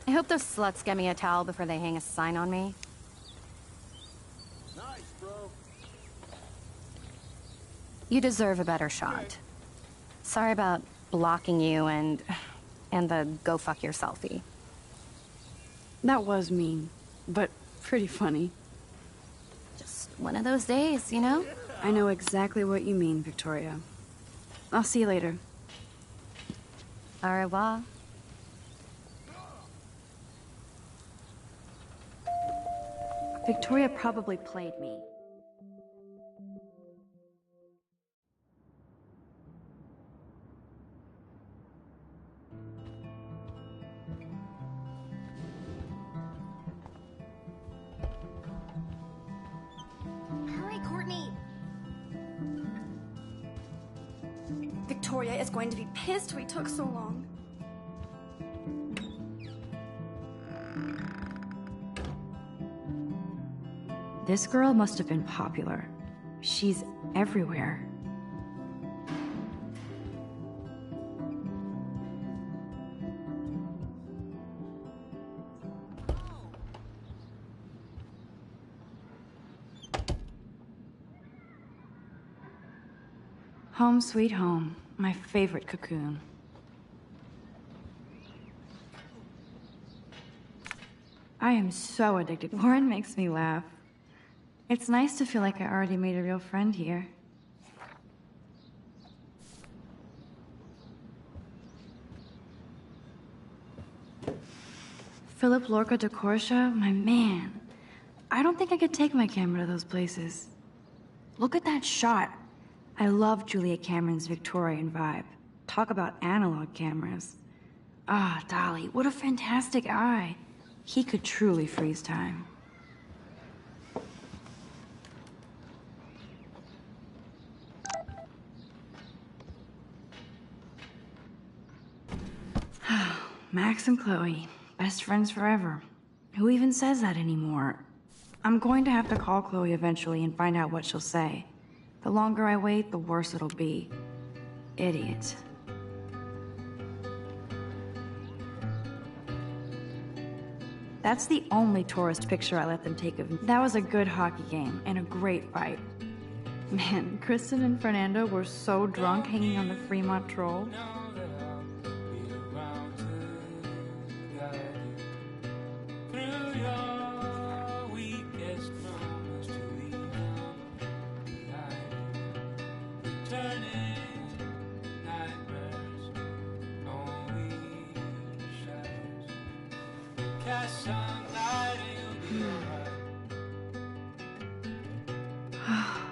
I hope those sluts get me a towel before they hang a sign on me. Nice, bro. You deserve a better shot. Sorry about blocking you and the go fuck your selfie. That was mean, but pretty funny. Just one of those days, you know? I know exactly what you mean, Victoria. I'll see you later. Au revoir. Victoria probably played me. Hurry, Courtney! Victoria is going to be pissed we took so long. This girl must have been popular. She's everywhere. Home sweet home, my favorite cocoon. I am so addicted. Lauren makes me laugh. It's nice to feel like I already made a real friend here. Philip Lorca de Corsia, my man. I don't think I could take my camera to those places. Look at that shot. I love Julia Cameron's Victorian vibe. Talk about analog cameras. Ah, Dolly, what a fantastic eye. He could truly freeze time. Max and Chloe, best friends forever. Who even says that anymore? I'm going to have to call Chloe eventually and find out what she'll say. The longer I wait, the worse it'll be. Idiot. That's the only tourist picture I let them take of me. That was a good hockey game and a great fight. Man, Kristen and Fernando were so drunk hanging on the Fremont Troll.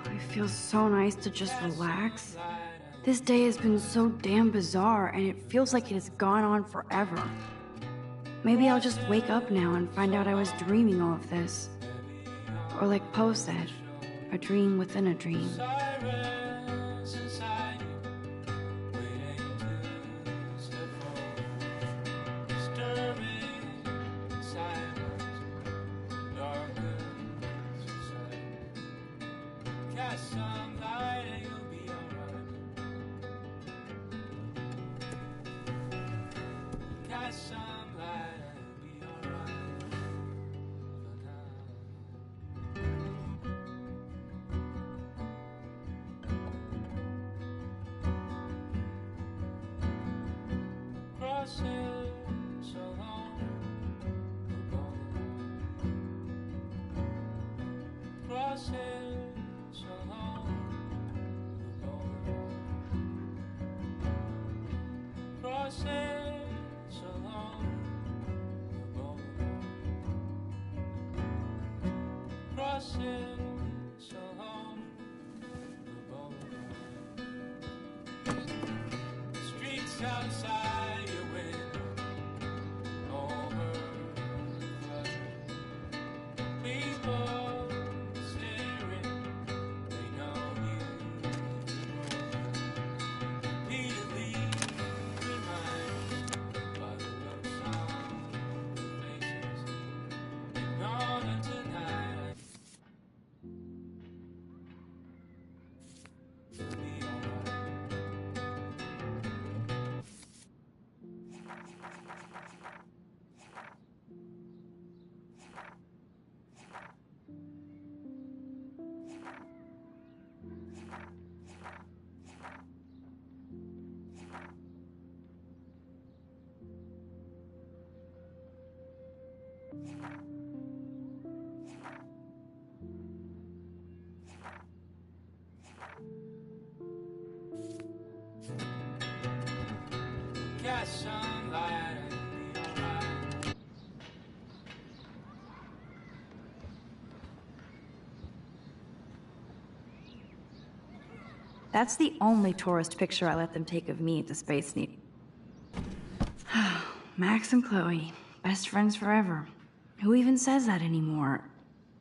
It feels so nice to just relax. This day has been so damn bizarre, and it feels like it has gone on forever. Maybe I'll just wake up now and find out I was dreaming all of this. Or like Poe said, a dream within a dream. Outside your window, over the flood. People staring, they know you. Repeatedly reminded by the looks on their faces. Gone tonight. You'll be alright. Got some light and be alright. That's the only tourist picture I let them take of me at the Space Needle. Max and Chloe, best friends forever. Who even says that anymore?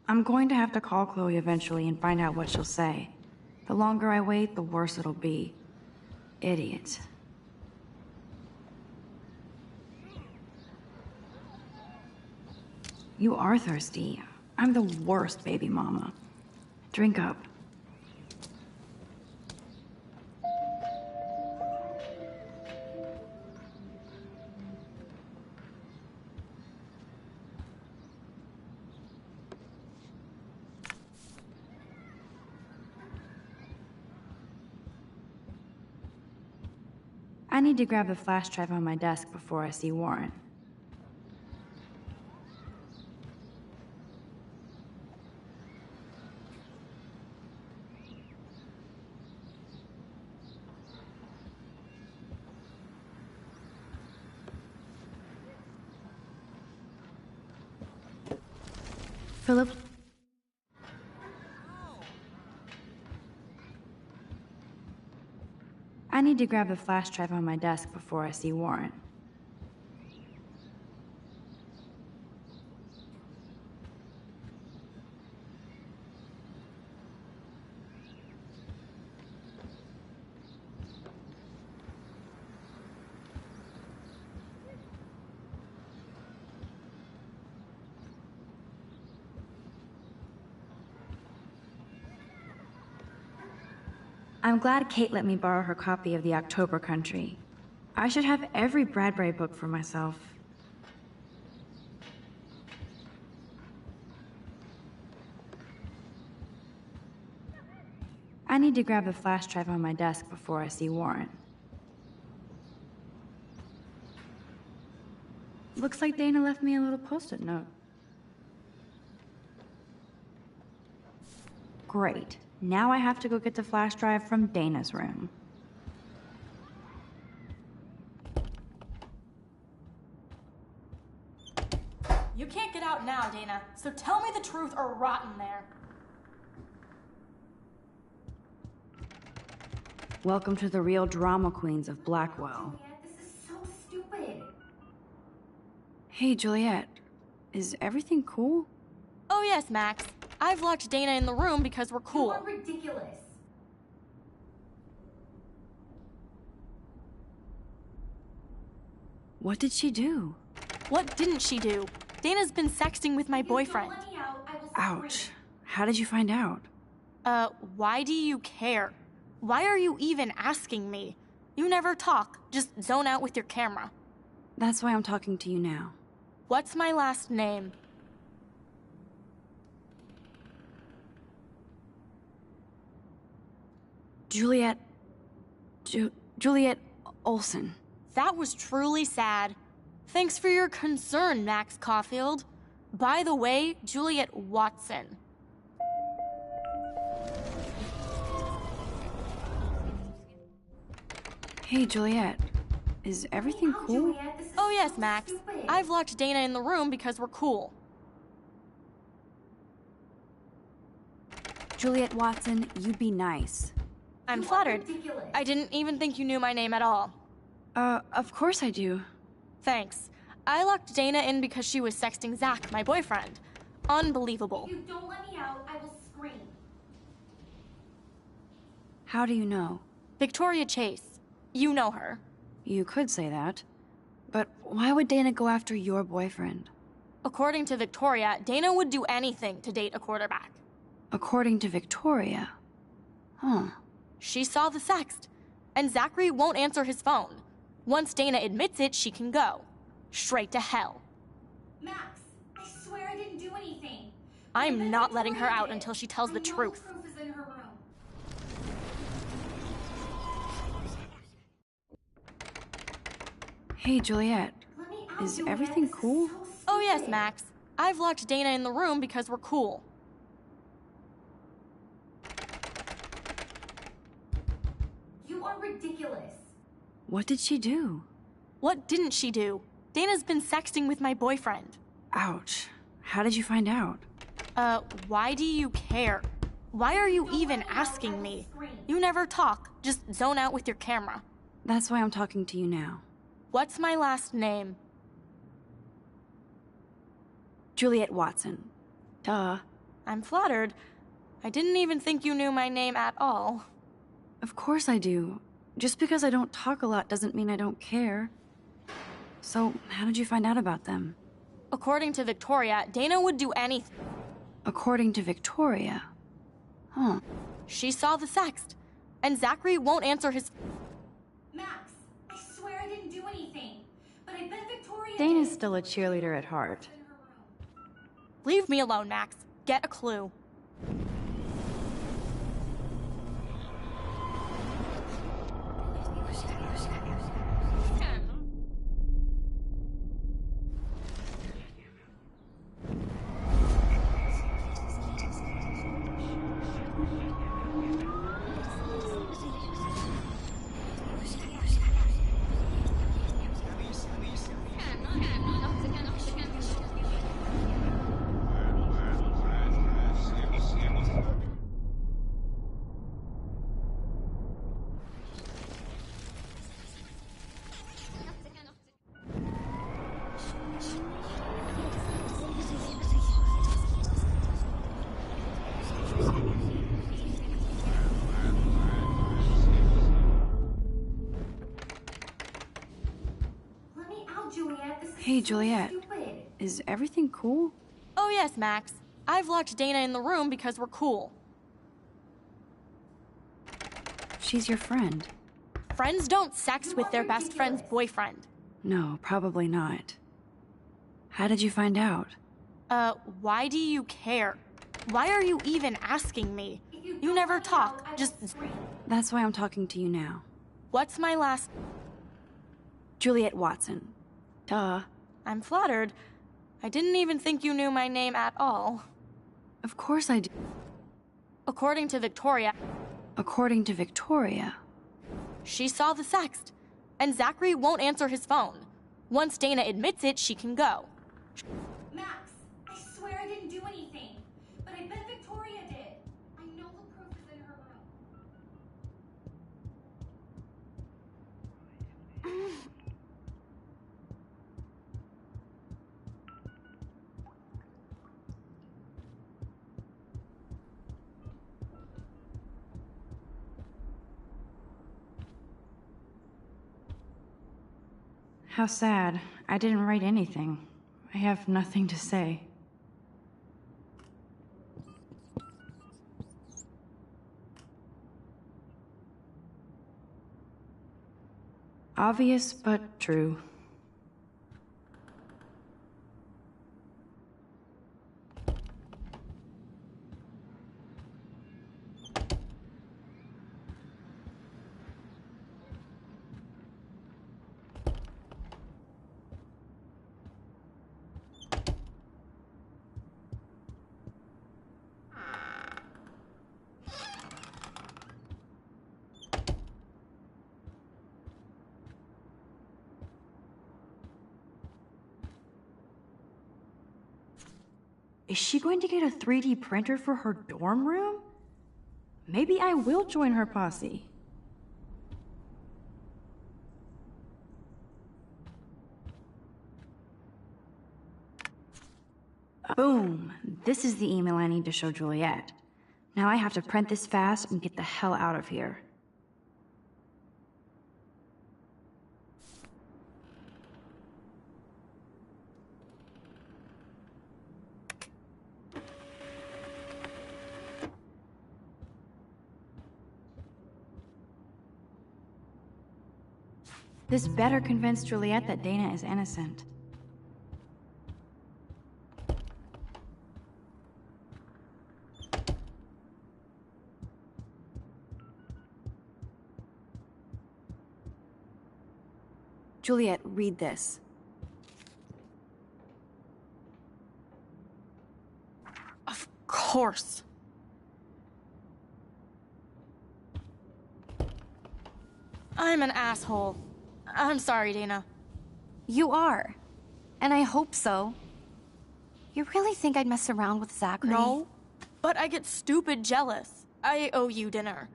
I'm going to have to call Chloe eventually and find out what she'll say. The longer I wait, the worse it'll be. Idiot. You are thirsty. I'm the worst baby mama. Drink up. I need to grab the flash drive on my desk before I see Warren. Philip? I need to grab the flash drive on my desk before I see Warren. I'm glad Kate let me borrow her copy of the October Country. I should have every Bradbury book for myself. I need to grab the flash drive on my desk before I see Warren. Looks like Dana left me a little post-it note. Great. Now I have to go get the flash drive from Dana's room. You can't get out now, Dana, so tell me the truth or rot in there. Welcome to the real drama queens of Blackwell. This is so stupid. Hey, Juliet. Is everything cool? Oh yes, Max. I've locked Dana in the room because we're cool. You are ridiculous. What did she do? What didn't she do? Dana's been sexting with my boyfriend. Don't let me out, I will Ouch. scream. How did you find out? Why do you care? Why are you even asking me? You never talk, just zone out with your camera. That's why I'm talking to you now. What's my last name? Juliet... Juliet Olson. That was truly sad. Thanks for your concern, Max Caulfield. By the way, Juliet Watson. Hey, Juliet. Is everything cool? Oh yes, Max. I've locked Dana in the room because we're cool. Juliet Watson, you be nice. I'm flattered. I didn't even think you knew my name at all. Of course I do. Thanks. I locked Dana in because she was sexting Zach, my boyfriend. Unbelievable. If you don't let me out, I will scream. How do you know? Victoria Chase. You know her. You could say that. But why would Dana go after your boyfriend? According to Victoria, Dana would do anything to date a quarterback. According to Victoria? Huh. She saw the sext, and Zachary won't answer his phone. Once Dana admits it, she can go. Straight to hell. Max, I swear I didn't do anything. I'm not letting her out until she tells the truth. Proof is in her room. Hey, Juliet. Is everything cool? Oh yes, Max. I've locked Dana in the room because we're cool. You are ridiculous. What did she do? What didn't she do? Dana's been sexting with my boyfriend. Ouch. How did you find out? Why do you care? Why are you even asking me? You never talk, just zone out with your camera. That's why I'm talking to you now. What's my last name? Juliet Watson. Duh. I'm flattered. I didn't even think you knew my name at all. Of course I do. Just because I don't talk a lot doesn't mean I don't care. So, how did you find out about them? According to Victoria, Dana would do anything. According to Victoria? Huh. She saw the sext, and Zachary won't answer his... Max, I swear I didn't do anything. But I bet Victoria... Dana's still a cheerleader at heart. Leave me alone, Max. Get a clue. Hey, Juliet. Is everything cool? Oh yes, Max. I've locked Dana in the room because we're cool. She's your friend. Friends don't sex with their best friend's boyfriend. No, probably not. How did you find out? Why do you care? Why are you even asking me? You never talk, just... That's why I'm talking to you now. What's my last... Juliet Watson. Duh. I'm flattered. I didn't even think you knew my name at all. Of course I do. According to Victoria... According to Victoria... She saw the sext, and Zachary won't answer his phone. Once Dana admits it, she can go. Max, I swear I didn't do anything. But I bet Victoria did. I know the proof is in her room. How sad. I didn't write anything. I have nothing to say. Obvious, but true. Is she going to get a 3D printer for her dorm room? Maybe I will join her posse. Boom! This is the email I need to show Juliet. Now I have to print this fast and get the hell out of here. This better convince Juliet that Dana is innocent. Juliet, read this. Of course. I'm an asshole. I'm sorry, Dana. You are. And I hope so. You really think I'd mess around with Zachary? No, but I get stupid jealous. I owe you dinner.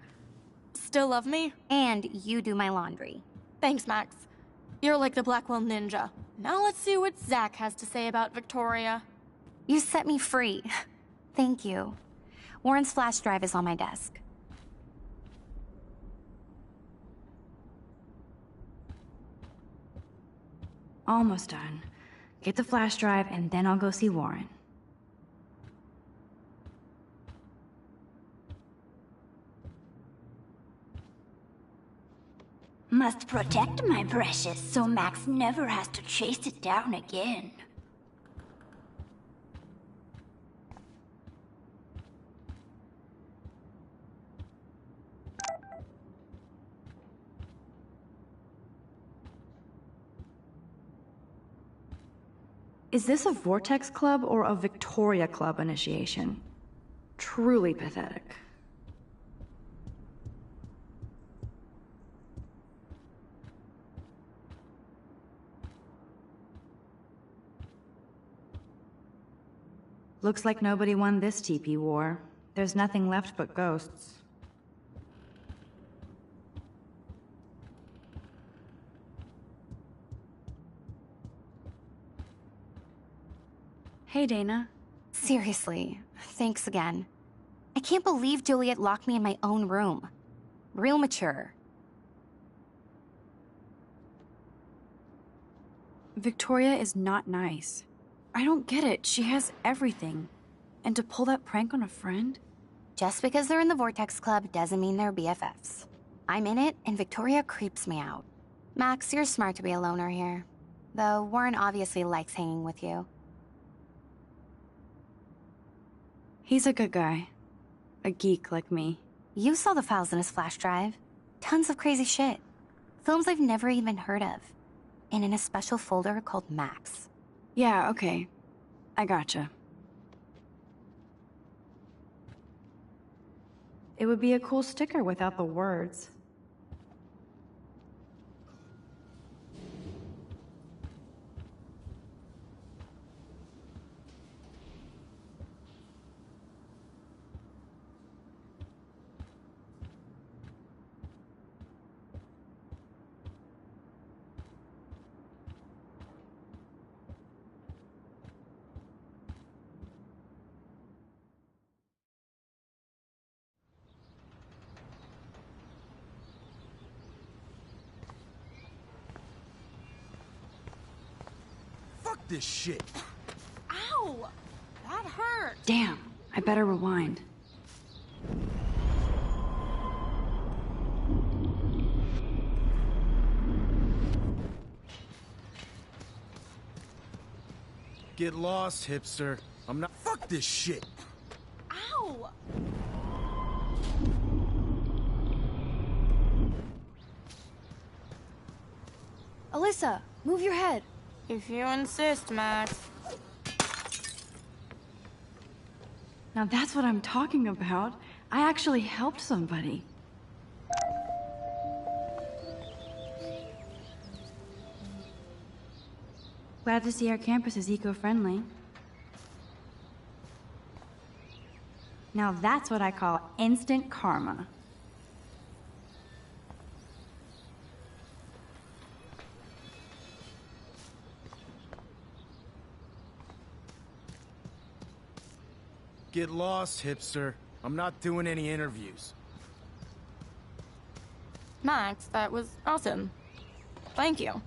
Still love me? And you do my laundry. Thanks, Max. You're like the Blackwell Ninja. Now let's see what Zach has to say about Victoria. You set me free. Thank you. Warren's flash drive is on my desk. Almost done. Get the flash drive and then I'll go see Warren. Must protect my precious so Max never has to chase it down again. Is this a Vortex Club or a Victoria Club initiation? Truly pathetic. Looks like nobody won this TP war. There's nothing left but ghosts. Hey, Dana. Seriously, thanks again. I can't believe Juliet locked me in my own room. Real mature. Victoria is not nice. I don't get it. She has everything. And to pull that prank on a friend? Just because they're in the Vortex Club doesn't mean they're BFFs. I'm in it, and Victoria creeps me out. Max, you're smart to be a loner here. Though Warren obviously likes hanging with you. He's a good guy. A geek like me. You saw the files in his flash drive. Tons of crazy shit. Films I've never even heard of. And in a special folder called Max. Yeah, okay. I gotcha. It would be a cool sticker without the words. this shit. Ow! That hurt. Damn, I better rewind. Get lost, hipster. I'm not. Fuck this shit. Ow! Alyssa, move your head. If you insist, Max. Now that's what I'm talking about. I actually helped somebody. Glad to see our campus is eco-friendly. Now that's what I call instant karma. Get lost, hipster. I'm not doing any interviews. Max, that was awesome. Thank you.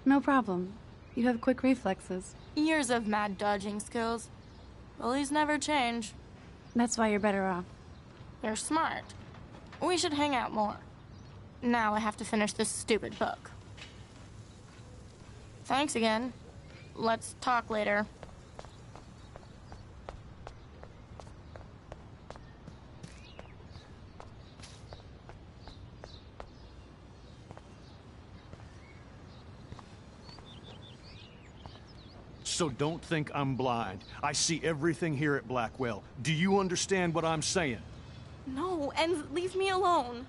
No problem. You have quick reflexes. Years of mad dodging skills. Bullies never change. That's why you're better off. You're smart. We should hang out more. Now I have to finish this stupid book. Thanks again. Let's talk later. So don't think I'm blind. I see everything here at Blackwell. Do you understand what I'm saying? No, and leave me alone.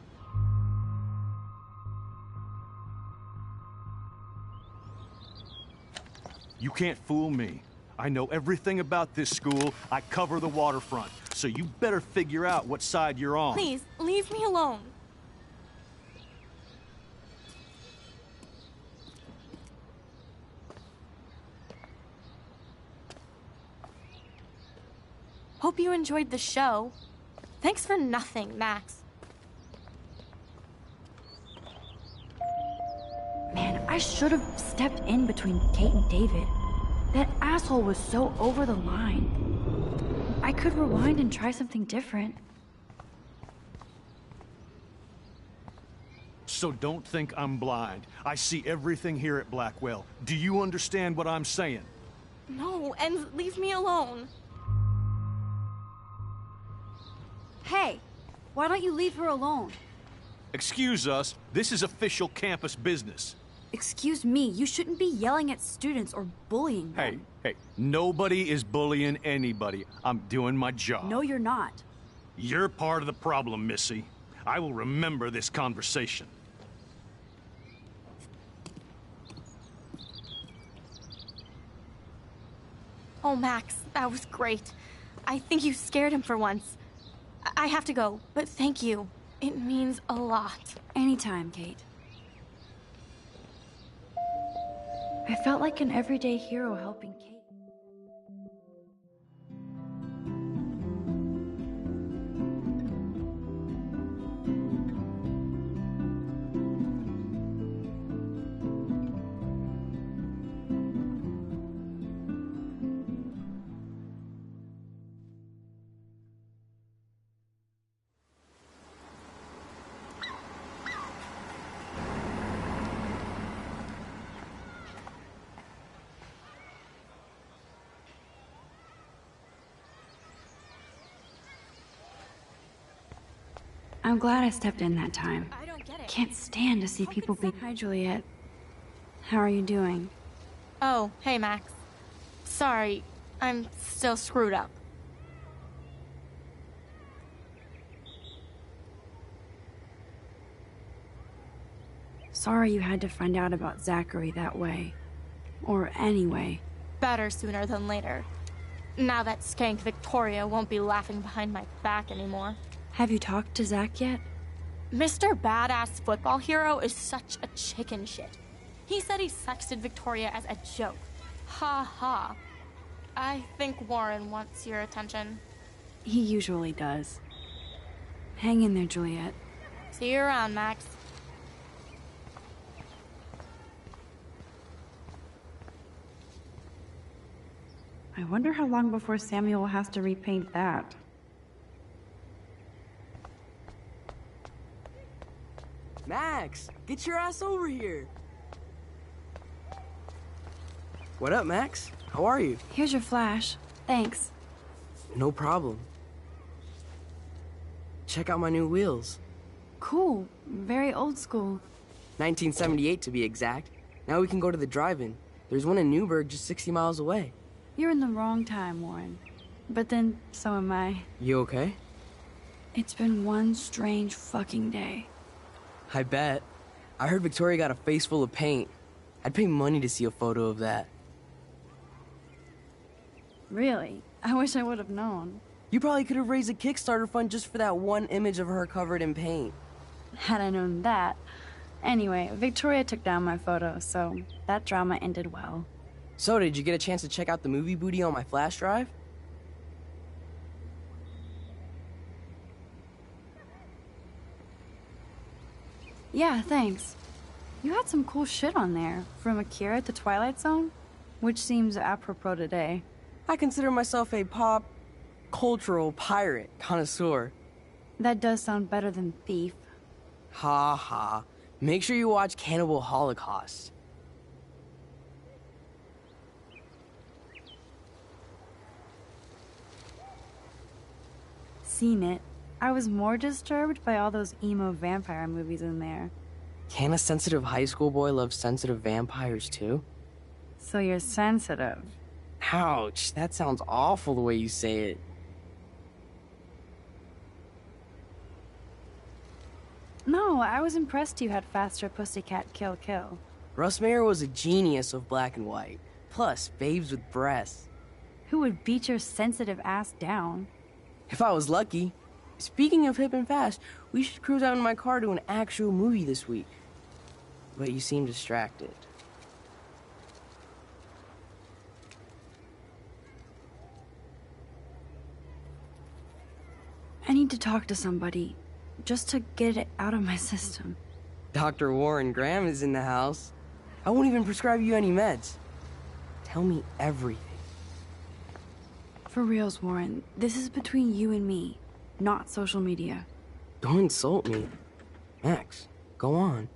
You can't fool me. I know everything about this school. I cover the waterfront. So you better figure out what side you're on. Please, leave me alone. Hope you enjoyed the show. Thanks for nothing, Max. Man, I should have stepped in between Kate and David. That asshole was so over the line. I could rewind and try something different. So don't think I'm blind. I see everything here at Blackwell. Do you understand what I'm saying? No, and leave me alone. Hey, why don't you leave her alone? Excuse us, this is official campus business. Excuse me, you shouldn't be yelling at students or bullying them. Hey, nobody is bullying anybody. I'm doing my job. No, you're not. You're part of the problem, Missy. I will remember this conversation. Oh, Max, that was great. I think you scared him for once. I have to go, but thank you. It means a lot. Anytime, Kate. I felt like an everyday hero helping Kate. I'm glad I stepped in that time. I don't get it. Can't stand to see people be. Hi, Juliet. How are you doing? Oh, hey, Max. Sorry, I'm still screwed up. Sorry you had to find out about Zachary that way. Or anyway. Better sooner than later. Now that skank Victoria won't be laughing behind my back anymore. Have you talked to Zach yet? Mr. Badass Football Hero is such a chicken shit. He said he sexted Victoria as a joke. Ha ha. I think Warren wants your attention. He usually does. Hang in there, Juliet. See you around, Max. I wonder how long before Samuel has to repaint that. Max, get your ass over here. What up, Max? How are you? Here's your flash. Thanks. No problem. Check out my new wheels. Cool. Very old school. 1978 to be exact. Now we can go to the drive-in. There's one in Newburgh just 60 miles away. You're in the wrong time, Warren. But then, so am I. You okay? It's been one strange fucking day. I bet. I heard Victoria got a face full of paint. I'd pay money to see a photo of that. Really? I wish I would have known. You probably could have raised a Kickstarter fund just for that one image of her covered in paint. Had I known that. Anyway, Victoria took down my photo, so that drama ended well. So, did you get a chance to check out the movie booty on my flash drive? Yeah, thanks. You had some cool shit on there, from Akira to Twilight Zone, which seems apropos today. I consider myself a pop cultural pirate connoisseur. That does sound better than thief. Ha ha. Make sure you watch Cannibal Holocaust. Seen it. I was more disturbed by all those emo vampire movies in there. Can a sensitive high school boy love sensitive vampires too? So you're sensitive. Ouch, that sounds awful the way you say it. No, I was impressed you had faster Pussycat Kill Kill. Russ Meyer was a genius of black and white. Plus, babes with breasts. Who would beat your sensitive ass down? If I was lucky. Speaking of hip and fast, we should cruise out in my car to an actual movie this week. But you seem distracted. I need to talk to somebody, just to get it out of my system. Dr. Warren Graham is in the house. I won't even prescribe you any meds. Tell me everything. For reals, Warren, this is between you and me, not social media. Don't insult me. Max, go on.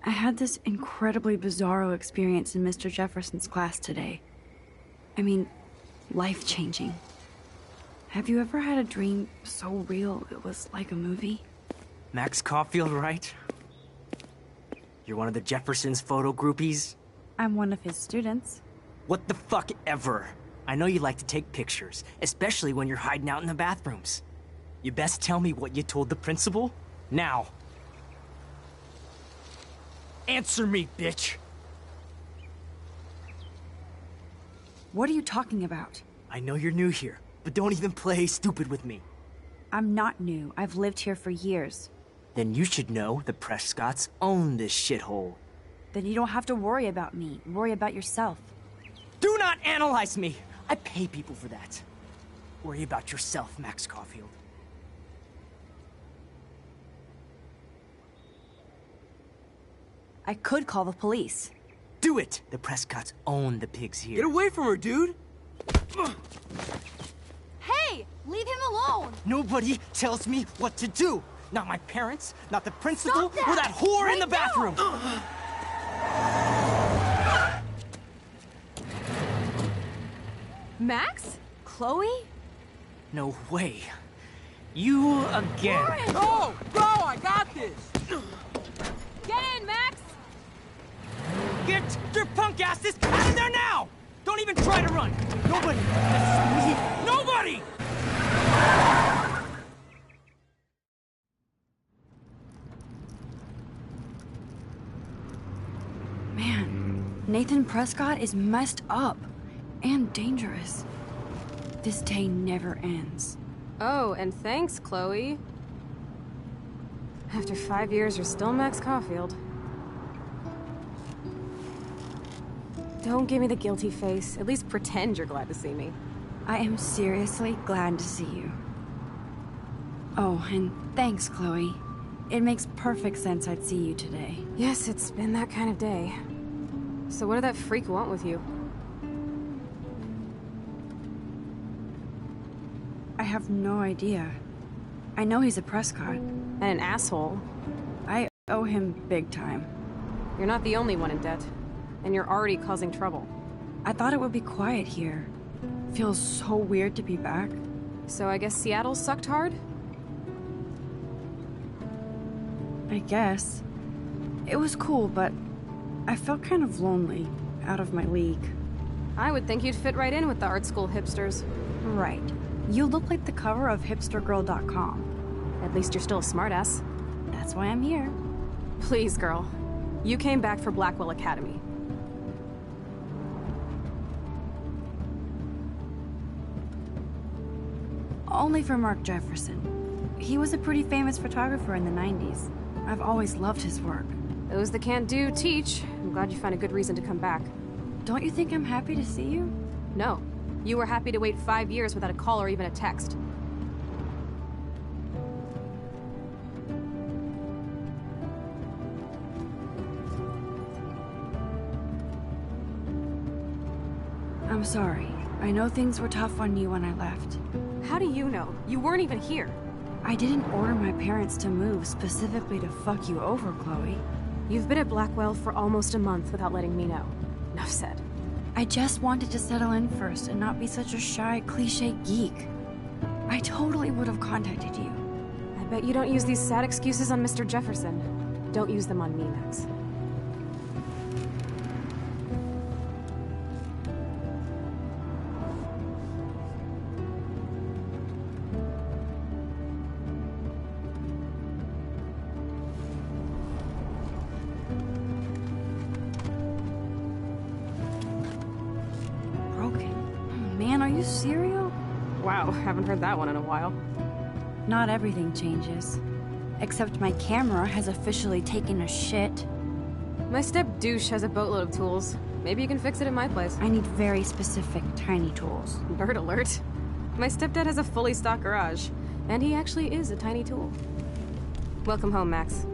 I had this incredibly bizarro experience in Mr. Jefferson's class today. I mean, life-changing. Have you ever had a dream so real it was like a movie? Max Caulfield, right? You're one of the Jefferson's photo groupies? I'm one of his students. What the fuck ever? I know you like to take pictures, especially when you're hiding out in the bathrooms. You best tell me what you told the principal, now. Answer me, bitch! What are you talking about? I know you're new here, but don't even play stupid with me. I'm not new. I've lived here for years. Then you should know the Prescotts own this shithole. Then you don't have to worry about me. Worry about yourself. Do not analyze me! I pay people for that. Worry about yourself, Max Caulfield. I could call the police. Do it! The Prescotts own the pigs here. Get away from her, dude! Hey! Leave him alone! Nobody tells me what to do! Not my parents, not the principal, Stop that! or that whore Right in the bathroom! Max? Chloe? No way. You again. Go! Go! I got this! Get in, Max! Get your punk asses out of there now! Don't even try to run! Nobody! Nobody! Man, Nathan Prescott is messed up and dangerous. This day never ends. Oh, and thanks, Chloe. After 5 years, you're still Max Caulfield. Don't give me the guilty face. At least pretend you're glad to see me. I am seriously glad to see you. Oh, and thanks, Chloe. It makes perfect sense I'd see you today. Yes, it's been that kind of day. So what did that freak want with you? I have no idea. I know he's a Prescott. And an asshole. I owe him big time. You're not the only one in debt. And you're already causing trouble. I thought it would be quiet here. Feels so weird to be back. So I guess Seattle sucked hard? I guess. It was cool, but I felt kind of lonely, out of my league. I would think you'd fit right in with the art school hipsters. Right. You look like the cover of hipstergirl.com. At least you're still a smartass. That's why I'm here. Please, girl. You came back for Blackwell Academy. Only for Mark Jefferson. He was a pretty famous photographer in the 90s. I've always loved his work. Those that can't do, teach. I'm glad you find a good reason to come back. Don't you think I'm happy to see you? No. You were happy to wait 5 years without a call or even a text. I'm sorry. I know things were tough on you when I left. How do you know? You weren't even here. I didn't order my parents to move specifically to fuck you over, Chloe. You've been at Blackwell for almost a month without letting me know. Enough said. I just wanted to settle in first and not be such a shy, cliche geek. I totally would have contacted you. I bet you don't use these sad excuses on Mr. Jefferson. Don't use them on me, Max. Man, are you serial? Wow, haven't heard that one in a while. Not everything changes. Except my camera has officially taken a shit. My step-douche has a boatload of tools. Maybe you can fix it at my place. I need very specific, tiny tools. Nerd alert. My stepdad has a fully stocked garage, and he actually is a tiny tool. Welcome home, Max.